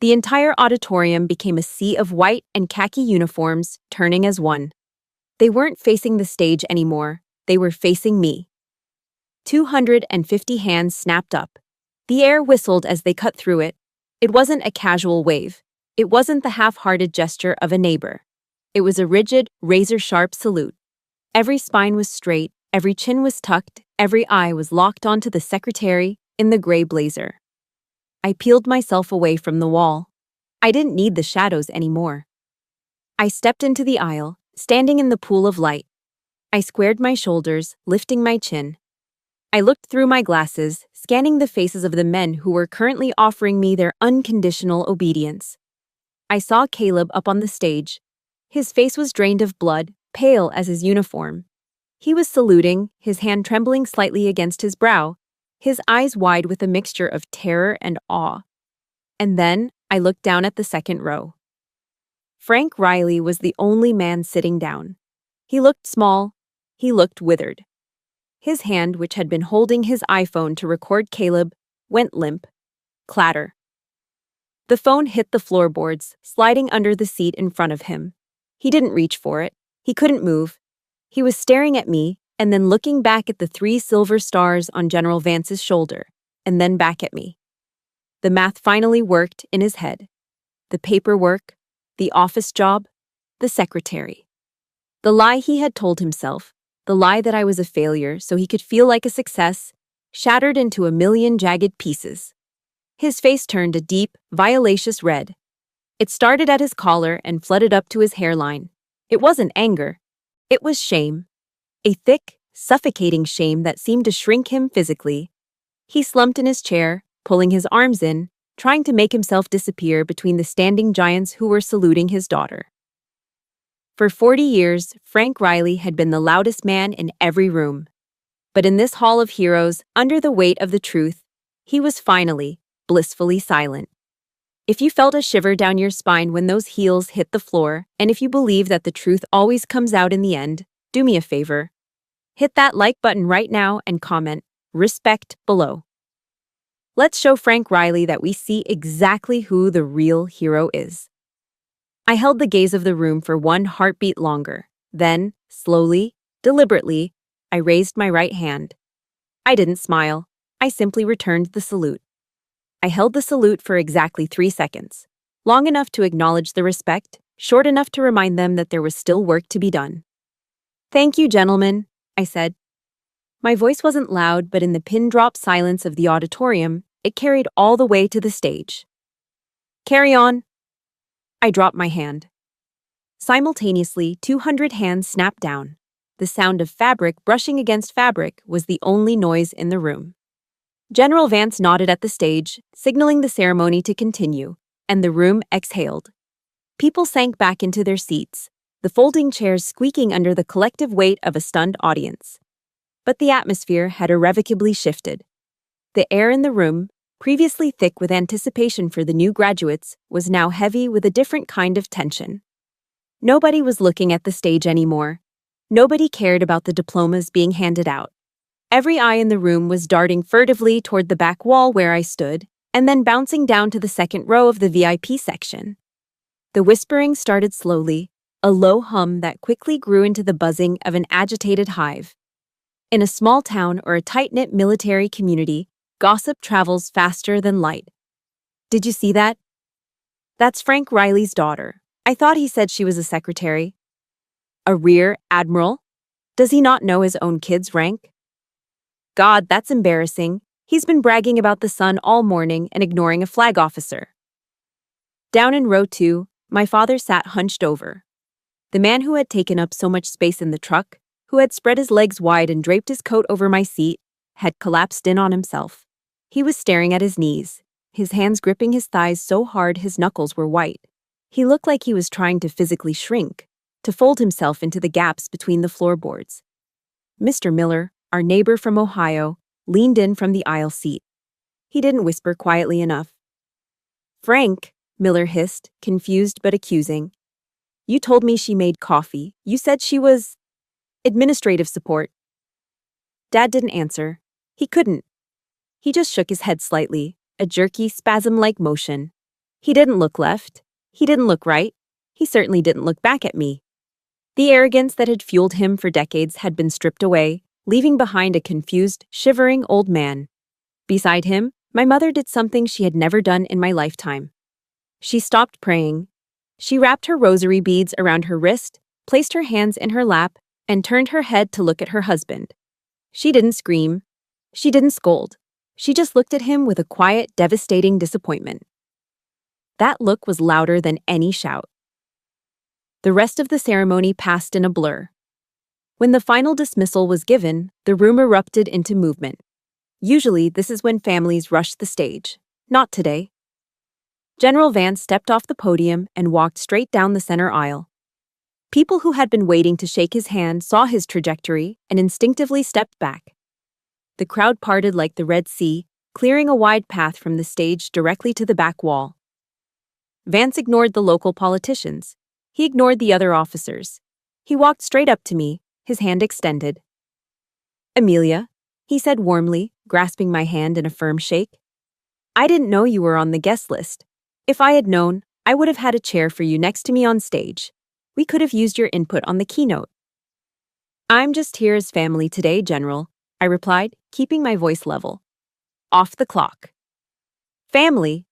The entire auditorium became a sea of white and khaki uniforms, turning as one. They weren't facing the stage anymore. They were facing me. 250 hands snapped up. The air whistled as they cut through it. It wasn't a casual wave. It wasn't the half-hearted gesture of a neighbor. It was a rigid, razor-sharp salute. Every spine was straight, every chin was tucked, every eye was locked onto the secretary in the gray blazer. I peeled myself away from the wall. I didn't need the shadows anymore. I stepped into the aisle, standing in the pool of light, I squared my shoulders, lifting my chin. I looked through my glasses, scanning the faces of the men who were currently offering me their unconditional obedience. I saw Caleb up on the stage. His face was drained of blood, pale as his uniform. He was saluting, his hand trembling slightly against his brow, his eyes wide with a mixture of terror and awe. And then I looked down at the second row. Frank Riley was the only man sitting down. He looked small. He looked withered. His hand, which had been holding his iPhone to record Caleb, went limp. Clatter. The phone hit the floorboards, sliding under the seat in front of him. He didn't reach for it. He couldn't move. He was staring at me and then looking back at the 3 silver stars on General Vance's shoulder, and then back at me. The math finally worked in his head. The paperwork, the office job, the secretary. The lie he had told himself, the lie that I was a failure so he could feel like a success, shattered into a million jagged pieces. His face turned a deep, violacious red. It started at his collar and flooded up to his hairline. It wasn't anger. It was shame. A thick, suffocating shame that seemed to shrink him physically. He slumped in his chair, pulling his arms in, trying to make himself disappear between the standing giants who were saluting his daughter. For 40 years, Frank Riley had been the loudest man in every room. But in this hall of heroes, under the weight of the truth, he was finally, blissfully silent. If you felt a shiver down your spine when those heels hit the floor, and if you believe that the truth always comes out in the end, do me a favor. Hit that like button right now and comment, respect, below. Let's show Frank Riley that we see exactly who the real hero is. I held the gaze of the room for one heartbeat longer. Then, slowly, deliberately, I raised my right hand. I didn't smile. I simply returned the salute. I held the salute for exactly 3 seconds, long enough to acknowledge the respect, short enough to remind them that there was still work to be done. "Thank you, gentlemen," I said. My voice wasn't loud, but in the pin-drop silence of the auditorium, it carried all the way to the stage. "Carry on." I dropped my hand. Simultaneously, 200 hands snapped down. The sound of fabric brushing against fabric was the only noise in the room. General Vance nodded at the stage, signaling the ceremony to continue, and the room exhaled. People sank back into their seats, the folding chairs squeaking under the collective weight of a stunned audience. But the atmosphere had irrevocably shifted. The air in the room, previously thick with anticipation for the new graduates, was now heavy with a different kind of tension. Nobody was looking at the stage anymore. Nobody cared about the diplomas being handed out. Every eye in the room was darting furtively toward the back wall where I stood, and then bouncing down to the second row of the VIP section. The whispering started slowly, a low hum that quickly grew into the buzzing of an agitated hive. In a small town or a tight-knit military community, gossip travels faster than light. "Did you see that? That's Frank Riley's daughter. I thought he said she was a secretary." "A rear admiral? Does he not know his own kid's rank?" "God, that's embarrassing. He's been bragging about the son all morning and ignoring a flag officer." Down in row 2, my father sat hunched over. The man who had taken up so much space in the truck, who had spread his legs wide and draped his coat over my seat, had collapsed in on himself. He was staring at his knees, his hands gripping his thighs so hard his knuckles were white. He looked like he was trying to physically shrink, to fold himself into the gaps between the floorboards. Mr. Miller, our neighbor from Ohio, leaned in from the aisle seat. He didn't whisper quietly enough. "Frank," Miller hissed, confused but accusing. "You told me she made coffee. You said she was administrative support." Dad didn't answer. He couldn't. He just shook his head slightly, a jerky, spasm-like motion. He didn't look left. He didn't look right. He certainly didn't look back at me. The arrogance that had fueled him for decades had been stripped away, leaving behind a confused, shivering old man. Beside him, my mother did something she had never done in my lifetime. She stopped praying. She wrapped her rosary beads around her wrist, placed her hands in her lap, and turned her head to look at her husband. She didn't scream. She didn't scold. She just looked at him with a quiet, devastating disappointment. That look was louder than any shout. The rest of the ceremony passed in a blur. When the final dismissal was given, the room erupted into movement. Usually, this is when families rush the stage. Not today. General Vance stepped off the podium and walked straight down the center aisle. People who had been waiting to shake his hand saw his trajectory and instinctively stepped back. The crowd parted like the Red Sea, clearing a wide path from the stage directly to the back wall. Vance ignored the local politicians. He ignored the other officers. He walked straight up to me, his hand extended. "Amelia," he said warmly, grasping my hand in a firm shake. "I didn't know you were on the guest list. If I had known, I would have had a chair for you next to me on stage. We could have used your input on the keynote." "I'm just here as family today, General," I replied, keeping my voice level. "Off the clock." "Family?"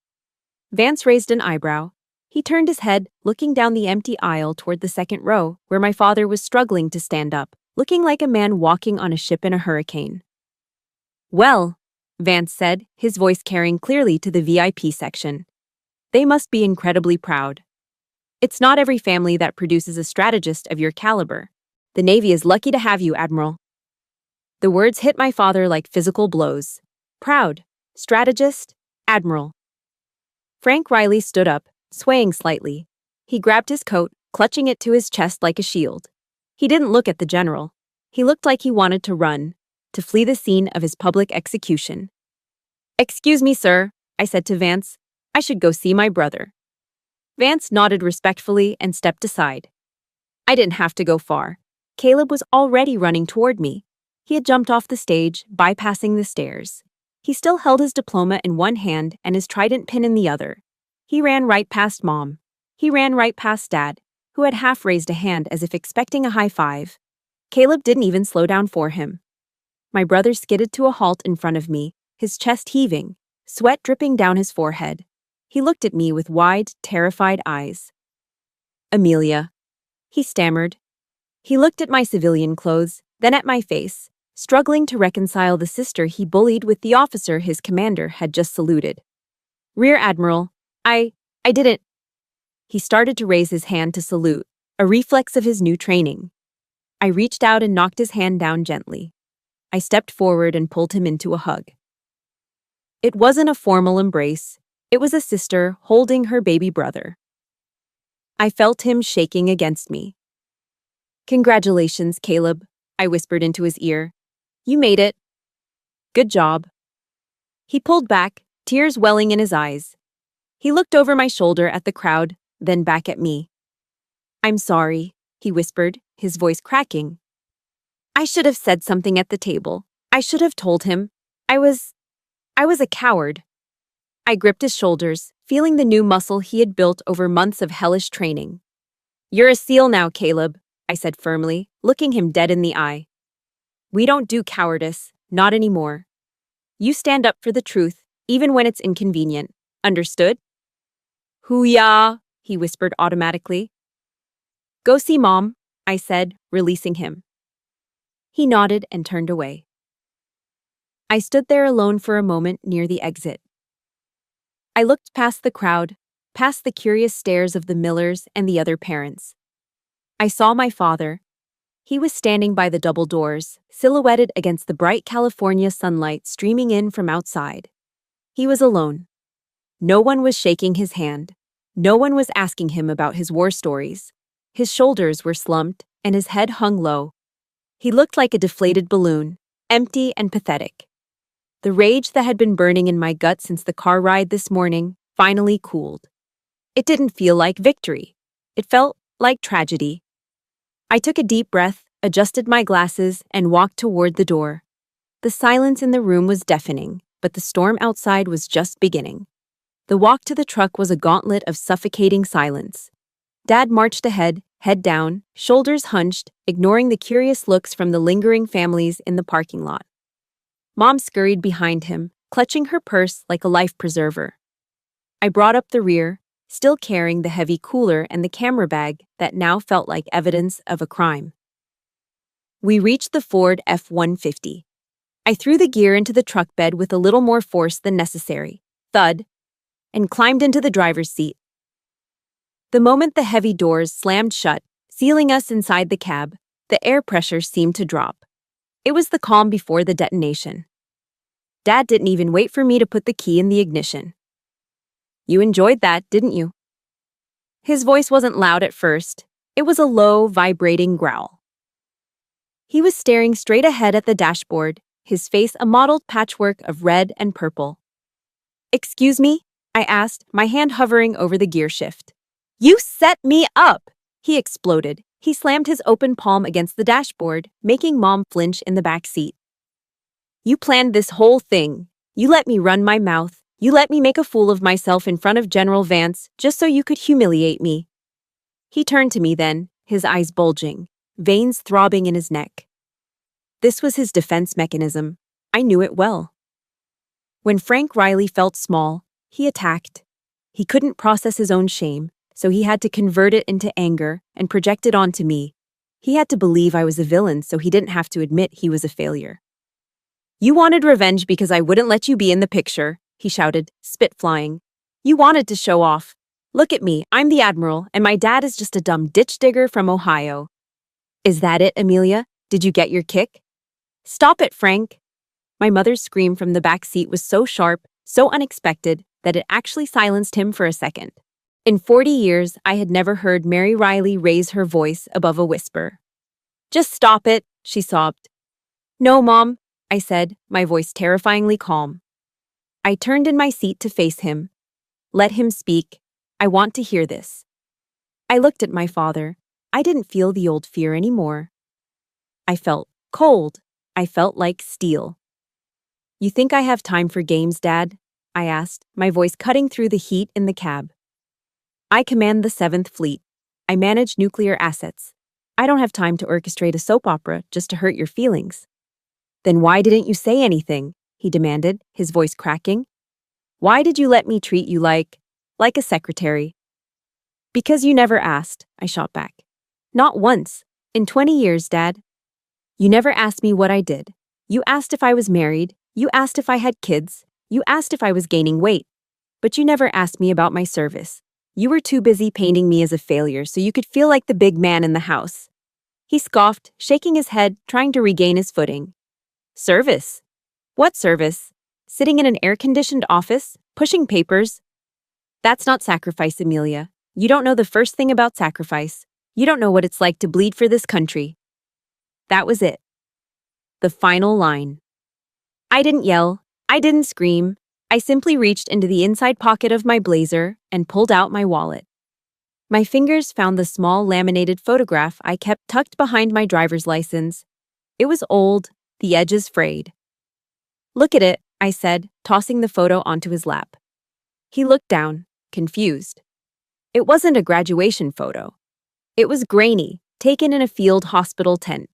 Vance raised an eyebrow. He turned his head, looking down the empty aisle toward the second row, where my father was struggling to stand up, looking like a man walking on a ship in a hurricane. "Well," Vance said, his voice carrying clearly to the VIP section. "They must be incredibly proud. It's not every family that produces a strategist of your caliber. The Navy is lucky to have you, Admiral." The words hit my father like physical blows. Proud, strategist, Admiral. Frank Riley stood up, swaying slightly. He grabbed his coat, clutching it to his chest like a shield. He didn't look at the general. He looked like he wanted to run, to flee the scene of his public execution. "Excuse me, sir," I said to Vance. "I should go see my brother." Vance nodded respectfully and stepped aside. I didn't have to go far. Caleb was already running toward me. He had jumped off the stage, bypassing the stairs. He still held his diploma in one hand and his trident pin in the other. He ran right past Mom. He ran right past Dad, who had half raised a hand as if expecting a high five. Caleb didn't even slow down for him. My brother skidded to a halt in front of me, his chest heaving, sweat dripping down his forehead. He looked at me with wide, terrified eyes. "Amelia," he stammered. He looked at my civilian clothes, then at my face, struggling to reconcile the sister he bullied with the officer his commander had just saluted. "Rear Admiral, I didn't." He started to raise his hand to salute, a reflex of his new training. I reached out and knocked his hand down gently. I stepped forward and pulled him into a hug. It wasn't a formal embrace. It was a sister holding her baby brother. I felt him shaking against me. "Congratulations, Caleb," I whispered into his ear. "You made it. Good job." He pulled back, tears welling in his eyes. He looked over my shoulder at the crowd, then back at me. "I'm sorry," he whispered, his voice cracking. "I should have said something at the table. I should have told him. I was a coward." I gripped his shoulders, feeling the new muscle he had built over months of hellish training. "You're a SEAL now, Caleb," I said firmly, looking him dead in the eye. "We don't do cowardice, not anymore. You stand up for the truth, even when it's inconvenient. Understood?" "Hoo-yah," he whispered automatically. "Go see Mom," I said, releasing him. He nodded and turned away. I stood there alone for a moment near the exit. I looked past the crowd, past the curious stares of the Millers and the other parents. I saw my father. He was standing by the double doors, silhouetted against the bright California sunlight streaming in from outside. He was alone. No one was shaking his hand. No one was asking him about his war stories. His shoulders were slumped, and his head hung low. He looked like a deflated balloon, empty and pathetic. The rage that had been burning in my gut since the car ride this morning finally cooled. It didn't feel like victory. It felt like tragedy. I took a deep breath, adjusted my glasses, and walked toward the door. The silence in the room was deafening, but the storm outside was just beginning. The walk to the truck was a gauntlet of suffocating silence. Dad marched ahead, head down, shoulders hunched, ignoring the curious looks from the lingering families in the parking lot. Mom scurried behind him, clutching her purse like a life preserver. I brought up the rear, still carrying the heavy cooler and the camera bag that now felt like evidence of a crime. We reached the Ford F-150. I threw the gear into the truck bed with a little more force than necessary, thud, and climbed into the driver's seat. The moment the heavy doors slammed shut, sealing us inside the cab, The air pressure seemed to drop. It was the calm before the detonation. Dad didn't even wait for me to put the key in the ignition. You enjoyed that, didn't you? His voice wasn't loud at first. It was a low, vibrating growl. He was staring straight ahead at the dashboard, his face a mottled patchwork of red and purple. Excuse me? I asked, my hand hovering over the gear shift. You set me up! He exploded. He slammed his open palm against the dashboard, making Mom flinch in the back seat. You planned this whole thing. You let me run my mouth. You let me make a fool of myself in front of General Vance just so you could humiliate me. He turned to me then, his eyes bulging, veins throbbing in his neck. This was his defense mechanism. I knew it well. When Frank Riley felt small, he attacked. He couldn't process his own shame, so he had to convert it into anger and project it onto me. He had to believe I was a villain so he didn't have to admit he was a failure. You wanted revenge because I wouldn't let you be in the picture, he shouted, spit flying. You wanted to show off. Look at me, I'm the Admiral, and my dad is just a dumb ditch digger from Ohio. Is that it, Amelia? Did you get your kick? Stop it, Frank. My mother's scream from the back seat was so sharp, so unexpected, that it actually silenced him for a second. In 40 years, I had never heard Mary Riley raise her voice above a whisper. Just stop it, she sobbed. No, Mom, I said, my voice terrifyingly calm. I turned in my seat to face him. Let him speak. I want to hear this. I looked at my father. I didn't feel the old fear anymore. I felt cold. I felt like steel. You think I have time for games, Dad? I asked, my voice cutting through the heat in the cab. I command the 7th Fleet. I manage nuclear assets. I don't have time to orchestrate a soap opera just to hurt your feelings. Then why didn't you say anything? He demanded, his voice cracking. Why did you let me treat you like a secretary? Because you never asked, I shot back. Not once. In 20 years, Dad. You never asked me what I did. You asked if I was married. You asked if I had kids. You asked if I was gaining weight. But you never asked me about my service. You were too busy painting me as a failure so you could feel like the big man in the house. He scoffed, shaking his head, trying to regain his footing. Service? What service? Sitting in an air-conditioned office, pushing papers? That's not sacrifice, Amelia. You don't know the first thing about sacrifice. You don't know what it's like to bleed for this country. That was it. The final line. I didn't yell. I didn't scream. I simply reached into the inside pocket of my blazer and pulled out my wallet. My fingers found the small laminated photograph I kept tucked behind my driver's license. It was old, the edges frayed. Look at it, I said, tossing the photo onto his lap. He looked down, confused. It wasn't a graduation photo. It was grainy, taken in a field hospital tent.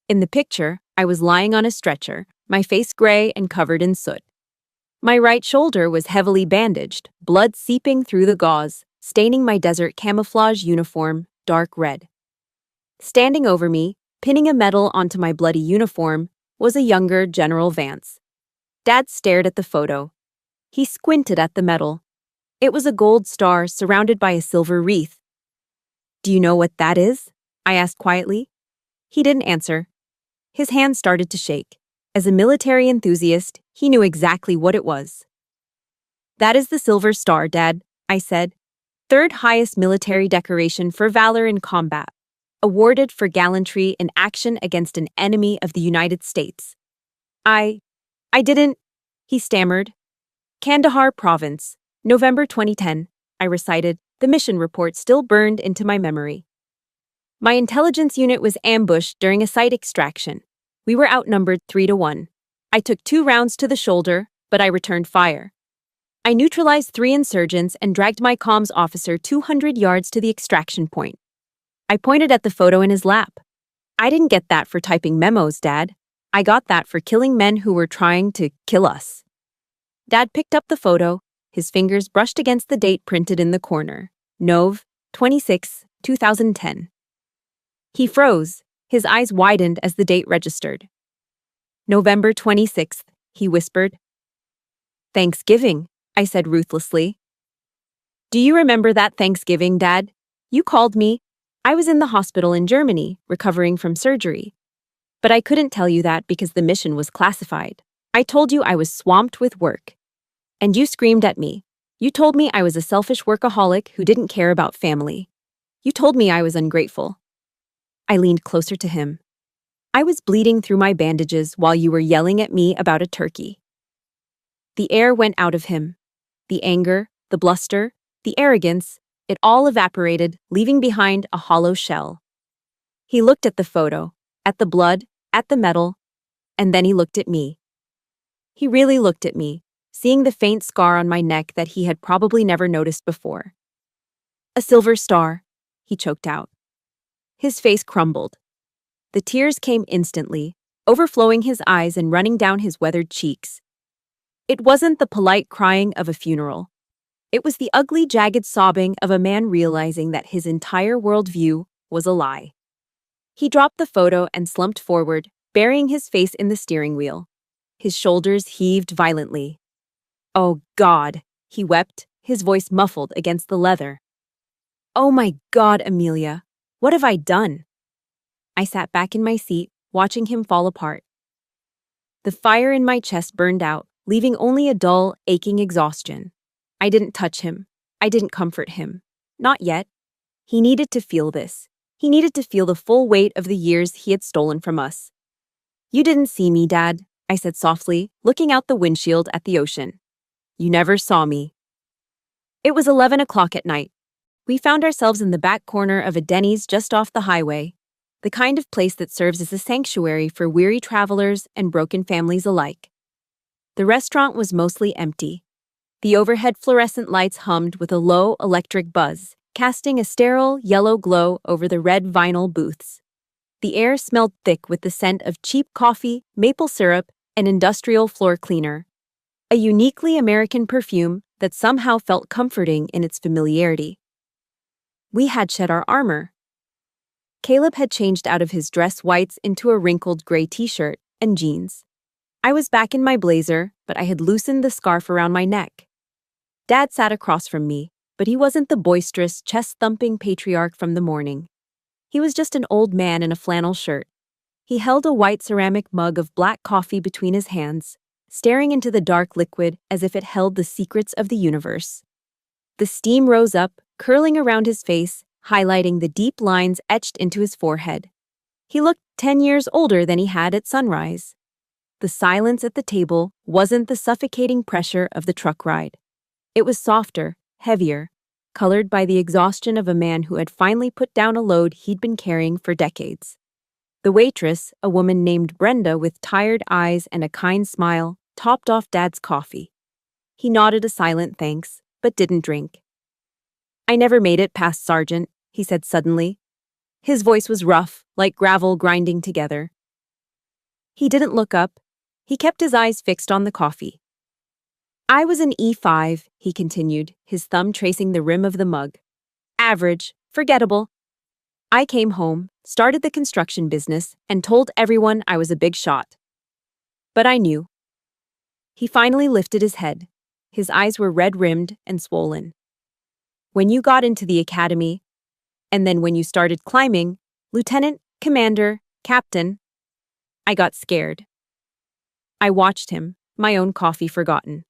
In the picture, I was lying on a stretcher, my face gray and covered in soot. My right shoulder was heavily bandaged, blood seeping through the gauze, staining my desert camouflage uniform dark red. Standing over me, pinning a medal onto my bloody uniform, was a younger General Vance. Dad stared at the photo. He squinted at the medal. It was a gold star surrounded by a silver wreath. Do you know what that is? I asked quietly. He didn't answer. His hand started to shake. As a military enthusiast, he knew exactly what it was. That is the Silver Star, Dad, I said. Third highest military decoration for valor in combat, awarded for gallantry in action against an enemy of the United States. I didn't, he stammered. Kandahar Province, November 2010, I recited, the mission report still burned into my memory. My intelligence unit was ambushed during a site extraction. We were outnumbered 3-1. I took 2 rounds to the shoulder, but I returned fire. I neutralized 3 insurgents and dragged my comms officer 200 yards to the extraction point. I pointed at the photo in his lap. I didn't get that for typing memos, Dad. I got that for killing men who were trying to kill us. Dad picked up the photo. His fingers brushed against the date printed in the corner. Nov. 26, 2010. He froze. His eyes widened as the date registered. November 26th, he whispered. Thanksgiving, I said ruthlessly. Do you remember that Thanksgiving, Dad? You called me. I was in the hospital in Germany, recovering from surgery. But I couldn't tell you that because the mission was classified. I told you I was swamped with work. And you screamed at me. You told me I was a selfish workaholic who didn't care about family. You told me I was ungrateful. I leaned closer to him. I was bleeding through my bandages while you were yelling at me about a turkey. The air went out of him. The anger, the bluster, the arrogance, it all evaporated, leaving behind a hollow shell. He looked at the photo, at the blood, at the metal, and then he looked at me. He really looked at me, seeing the faint scar on my neck that he had probably never noticed before. A silver star, he choked out. His face crumbled. The tears came instantly, overflowing his eyes and running down his weathered cheeks. It wasn't the polite crying of a funeral. It was the ugly, jagged sobbing of a man realizing that his entire worldview was a lie. He dropped the photo and slumped forward, burying his face in the steering wheel. His shoulders heaved violently. "Oh, God," he wept, his voice muffled against the leather. "Oh my God, Amelia, what have I done?" I sat back in my seat, watching him fall apart. The fire in my chest burned out, leaving only a dull, aching exhaustion. I didn't touch him. I didn't comfort him. Not yet. He needed to feel this. He needed to feel the full weight of the years he had stolen from us. "You didn't see me, Dad," I said softly, looking out the windshield at the ocean. "You never saw me." It was 11 o'clock at night. We found ourselves in the back corner of a Denny's just off the highway, the kind of place that serves as a sanctuary for weary travelers and broken families alike. The restaurant was mostly empty. The overhead fluorescent lights hummed with a low electric buzz, casting a sterile yellow glow over the red vinyl booths. The air smelled thick with the scent of cheap coffee, maple syrup, and industrial floor cleaner. A uniquely American perfume that somehow felt comforting in its familiarity. We had shed our armor. Caleb had changed out of his dress whites into a wrinkled gray t-shirt and jeans. I was back in my blazer, but I had loosened the scarf around my neck. Dad sat across from me, but he wasn't the boisterous, chest-thumping patriarch from the morning. He was just an old man in a flannel shirt. He held a white ceramic mug of black coffee between his hands, staring into the dark liquid as if it held the secrets of the universe. The steam rose up, curling around his face, highlighting the deep lines etched into his forehead. He looked 10 years older than he had at sunrise. The silence at the table wasn't the suffocating pressure of the truck ride. It was softer, heavier, colored by the exhaustion of a man who had finally put down a load he'd been carrying for decades. The waitress, a woman named Brenda with tired eyes and a kind smile, topped off Dad's coffee. He nodded a silent thanks, but didn't drink. "I never made it past Sergeant," he said suddenly. His voice was rough, like gravel grinding together. He didn't look up. He kept his eyes fixed on the coffee. "I was an E5, he continued, his thumb tracing the rim of the mug. "Average, forgettable. I came home, started the construction business, and told everyone I was a big shot. But I knew." He finally lifted his head. His eyes were red-rimmed and swollen. "When you got into the academy, and then when you started climbing, Lieutenant, Commander, Captain, I got scared." I watched him, my own coffee forgotten.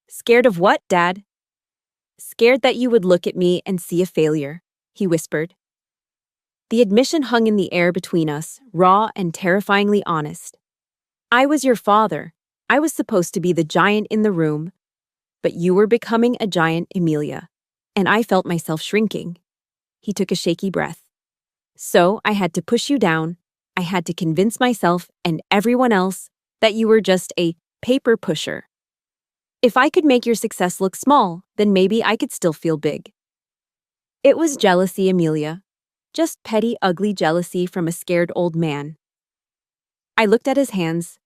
"Scared of what, Dad?" "Scared that you would look at me and see a failure," he whispered. The admission hung in the air between us, raw and terrifyingly honest. "I was your father. I was supposed to be the giant in the room. But you were becoming a giant, Amelia, and I felt myself shrinking." He took a shaky breath. "So I had to push you down. I had to convince myself and everyone else that you were just a paper pusher. If I could make your success look small, then maybe I could still feel big." It was jealousy, Amelia. Just petty, ugly jealousy from a scared old man. I looked at his hands.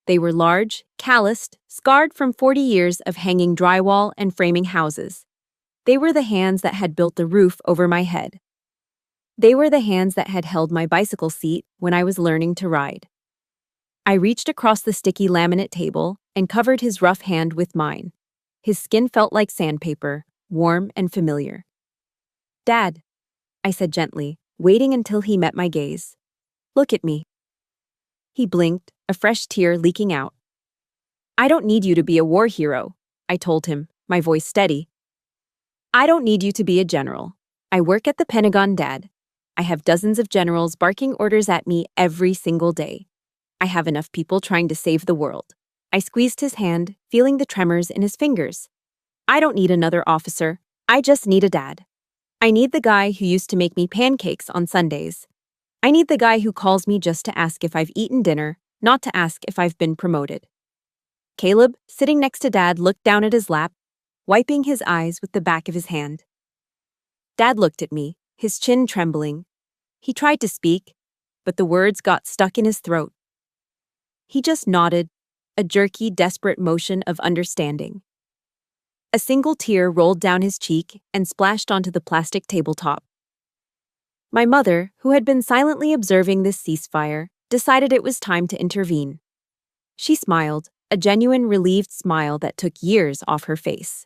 They were large, calloused, scarred from 40 years of hanging drywall and framing houses. They were the hands that had built the roof over my head. They were the hands that had held my bicycle seat when I was learning to ride. I reached across the sticky laminate table and covered his rough hand with mine. His skin felt like sandpaper, warm and familiar. "Dad," I said gently, waiting until he met my gaze. Look at me. He blinked, a fresh tear leaking out. I don't need you to be a war hero, I told him, my voice steady. I don't need you to be a general. I work at the Pentagon, Dad. I have dozens of generals barking orders at me every single day. I have enough people trying to save the world. I squeezed his hand, feeling the tremors in his fingers. I don't need another officer. I just need a dad. I need the guy who used to make me pancakes on Sundays. I need the guy who calls me just to ask if I've eaten dinner, not to ask if I've been promoted. Caleb, sitting next to Dad, looked down at his lap, wiping his eyes with the back of his hand. Dad looked at me, his chin trembling. He tried to speak, but the words got stuck in his throat. He just nodded, a jerky, desperate motion of understanding. A single tear rolled down his cheek and splashed onto the plastic tabletop. My mother, who had been silently observing this ceasefire, decided it was time to intervene. She smiled, a genuine relieved smile that took years off her face.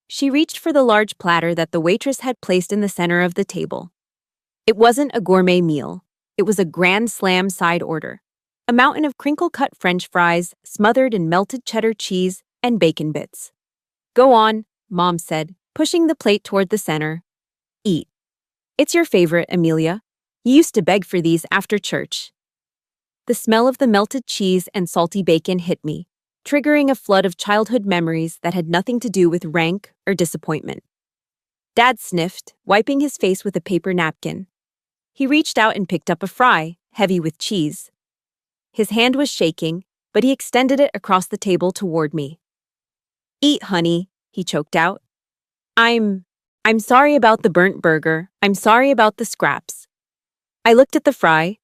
She reached for the large platter that the waitress had placed in the center of the table. It wasn't a gourmet meal. It was a Grand Slam side order. A mountain of crinkle-cut French fries smothered in melted cheddar cheese and bacon bits. Go on, Mom said, pushing the plate toward the center. Eat. It's your favorite, Amelia. You used to beg for these after church. The smell of the melted cheese and salty bacon hit me, triggering a flood of childhood memories that had nothing to do with rank or disappointment. Dad sniffed, wiping his face with a paper napkin. He reached out and picked up a fry, heavy with cheese. His hand was shaking, but he extended it across the table toward me. Eat, honey, he choked out. I'm sorry about the burnt burger. I'm sorry about the scraps. I looked at the fry.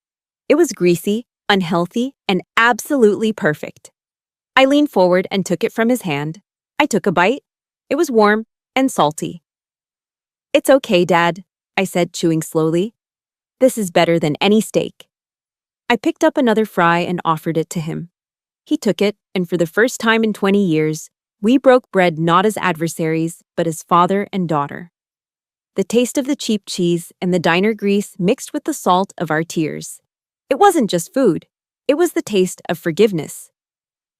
It was greasy, unhealthy, and absolutely perfect. I leaned forward and took it from his hand. I took a bite. It was warm and salty. It's okay, Dad, I said, chewing slowly. This is better than any steak. I picked up another fry and offered it to him. He took it, and for the first time in 20 years, we broke bread not as adversaries, but as father and daughter. The taste of the cheap cheese and the diner grease mixed with the salt of our tears. It wasn't just food. It was the taste of forgiveness.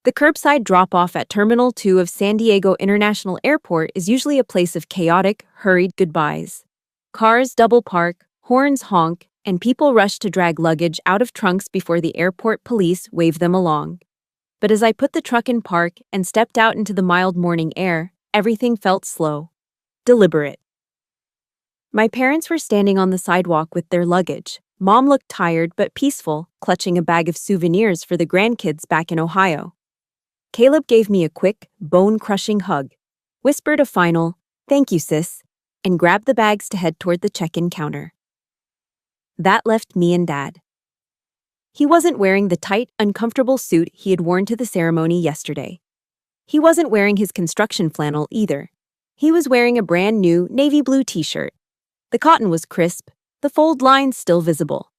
The curbside drop-off at Terminal 2 of San Diego International Airport is usually a place of chaotic, hurried goodbyes. Cars double park, horns honk, and people rush to drag luggage out of trunks before the airport police wave them along. But as I put the truck in park and stepped out into the mild morning air, everything felt slow, deliberate. My parents were standing on the sidewalk with their luggage. Mom looked tired but peaceful, clutching a bag of souvenirs for the grandkids back in Ohio. Caleb gave me a quick, bone-crushing hug, whispered a final, "Thank you, sis," and grabbed the bags to head toward the check-in counter. That left me and Dad. He wasn't wearing the tight, uncomfortable suit he had worn to the ceremony yesterday. He wasn't wearing his construction flannel either. He was wearing a brand new navy blue t-shirt. The cotton was crisp, the fold lines still visible.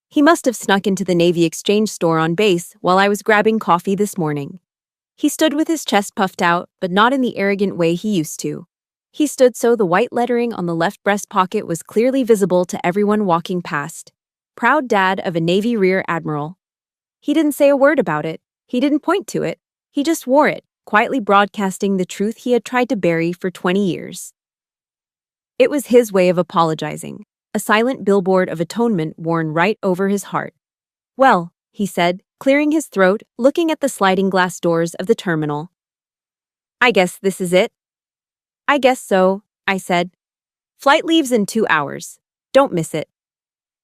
He must have snuck into the Navy Exchange store on base while I was grabbing coffee this morning. He stood with his chest puffed out, but not in the arrogant way he used to. He stood so the white lettering on the left breast pocket was clearly visible to everyone walking past. Proud dad of a Navy Rear Admiral. He didn't say a word about it. He didn't point to it. He just wore it, quietly broadcasting the truth he had tried to bury for 20 years. It was his way of apologizing, a silent billboard of atonement worn right over his heart. Well, he said, clearing his throat, looking at the sliding glass doors of the terminal. I guess this is it? I guess so, I said. Flight leaves in 2 hours. Don't miss it.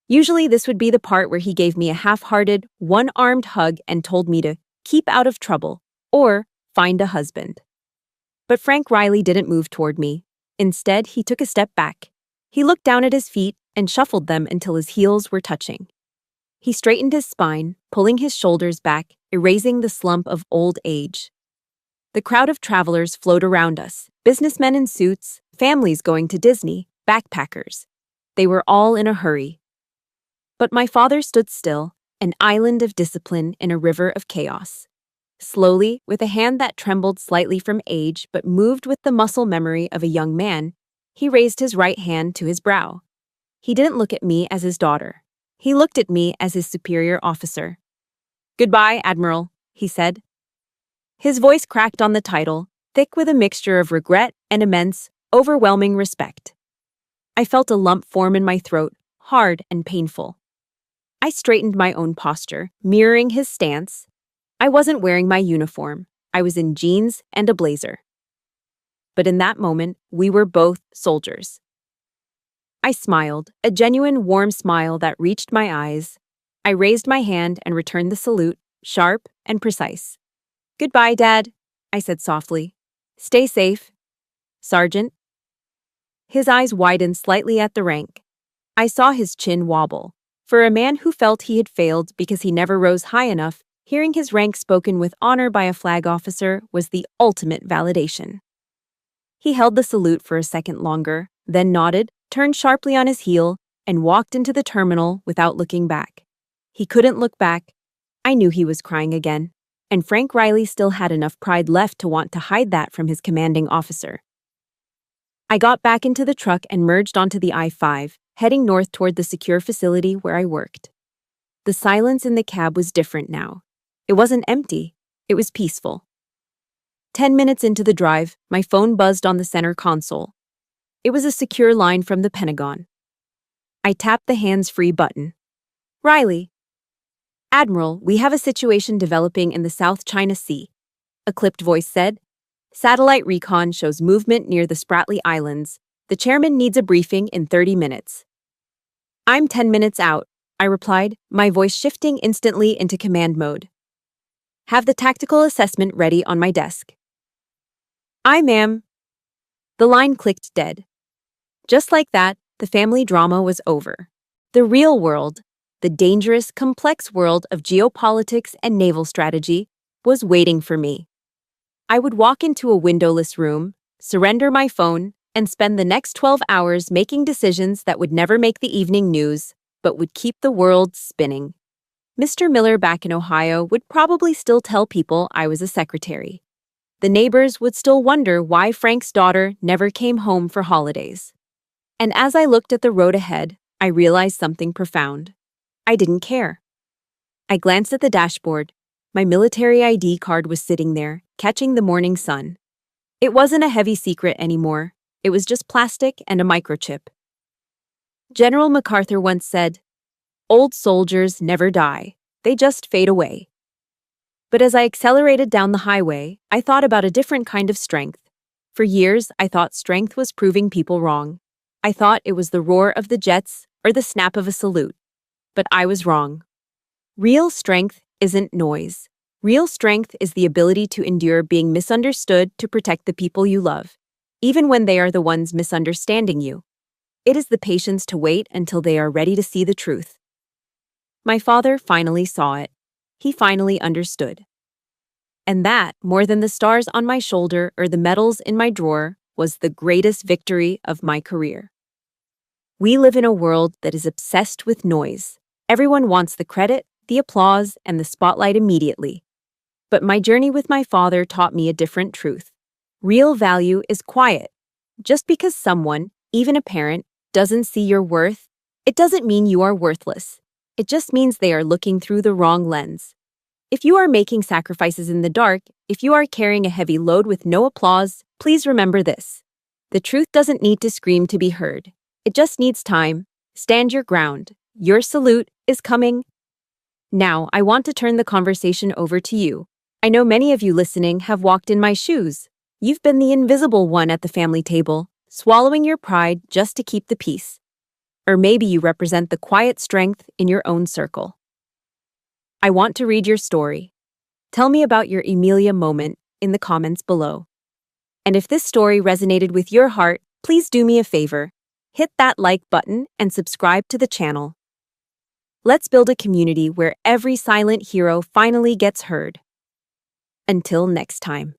Usually this would be the part where he gave me a half-hearted, one-armed hug and told me to keep out of trouble or find a husband. But Frank Riley didn't move toward me. Instead, he took a step back. He looked down at his feet and shuffled them until his heels were touching. He straightened his spine, pulling his shoulders back, erasing the slump of old age. The crowd of travelers flowed around us, businessmen in suits, families going to Disney, backpackers. They were all in a hurry. But my father stood still, an island of discipline in a river of chaos. Slowly, with a hand that trembled slightly from age but moved with the muscle memory of a young man, he raised his right hand to his brow. He didn't look at me as his daughter. He looked at me as his superior officer. "Goodbye, Admiral," he said. His voice cracked on the title, thick with a mixture of regret and immense, overwhelming respect. I felt a lump form in my throat, hard and painful. I straightened my own posture, mirroring his stance. I wasn't wearing my uniform. I was in jeans and a blazer. But in that moment, we were both soldiers. I smiled, a genuine warm smile that reached my eyes. I raised my hand and returned the salute, sharp and precise. "Goodbye, Dad," I said softly. "Stay safe, Sergeant." His eyes widened slightly at the rank. I saw his chin wobble. For a man who felt he had failed because he never rose high enough, hearing his rank spoken with honor by a flag officer was the ultimate validation. He held the salute for a second longer, then nodded, turned sharply on his heel, and walked into the terminal without looking back. He couldn't look back. I knew he was crying again, and Frank Riley still had enough pride left to want to hide that from his commanding officer. I got back into the truck and merged onto the I-5, heading north toward the secure facility where I worked. The silence in the cab was different now. It wasn't empty, it was peaceful. 10 minutes into the drive, my phone buzzed on the center console. It was a secure line from the Pentagon. I tapped the hands-free button. "Riley." "Admiral, we have a situation developing in the South China Sea," a clipped voice said. "Satellite recon shows movement near the Spratly Islands. The chairman needs a briefing in 30 minutes. "I'm 10 minutes out," I replied, my voice shifting instantly into command mode. "Have the tactical assessment ready on my desk." "Aye, ma'am." The line clicked dead. Just like that, the family drama was over. The real world, the dangerous, complex world of geopolitics and naval strategy, was waiting for me. I would walk into a windowless room, surrender my phone, and spend the next 12 hours making decisions that would never make the evening news, but would keep the world spinning. Mr. Miller back in Ohio would probably still tell people I was a secretary. The neighbors would still wonder why Frank's daughter never came home for holidays. And as I looked at the road ahead, I realized something profound. I didn't care. I glanced at the dashboard. My military ID card was sitting there, catching the morning sun. It wasn't a heavy secret anymore. It was just plastic and a microchip. General MacArthur once said, "Old soldiers never die. They just fade away." But as I accelerated down the highway, I thought about a different kind of strength. For years, I thought strength was proving people wrong. I thought it was the roar of the jets or the snap of a salute. But I was wrong. Real strength isn't noise. Real strength is the ability to endure being misunderstood to protect the people you love, even when they are the ones misunderstanding you. It is the patience to wait until they are ready to see the truth. My father finally saw it. He finally understood. And that, more than the stars on my shoulder or the medals in my drawer, was the greatest victory of my career. We live in a world that is obsessed with noise. Everyone wants the credit, the applause, and the spotlight immediately. But my journey with my father taught me a different truth. Real value is quiet. Just because someone, even a parent, doesn't see your worth, it doesn't mean you are worthless. It just means they are looking through the wrong lens. If you are making sacrifices in the dark, if you are carrying a heavy load with no applause, please remember this. The truth doesn't need to scream to be heard. It just needs time. Stand your ground. Your salute is coming. Now, I want to turn the conversation over to you. I know many of you listening have walked in my shoes. You've been the invisible one at the family table, swallowing your pride just to keep the peace. Or maybe you represent the quiet strength in your own circle. I want to read your story. Tell me about your Emilia moment in the comments below. And if this story resonated with your heart, please do me a favor. Hit that like button and subscribe to the channel. Let's build a community where every silent hero finally gets heard. Until next time.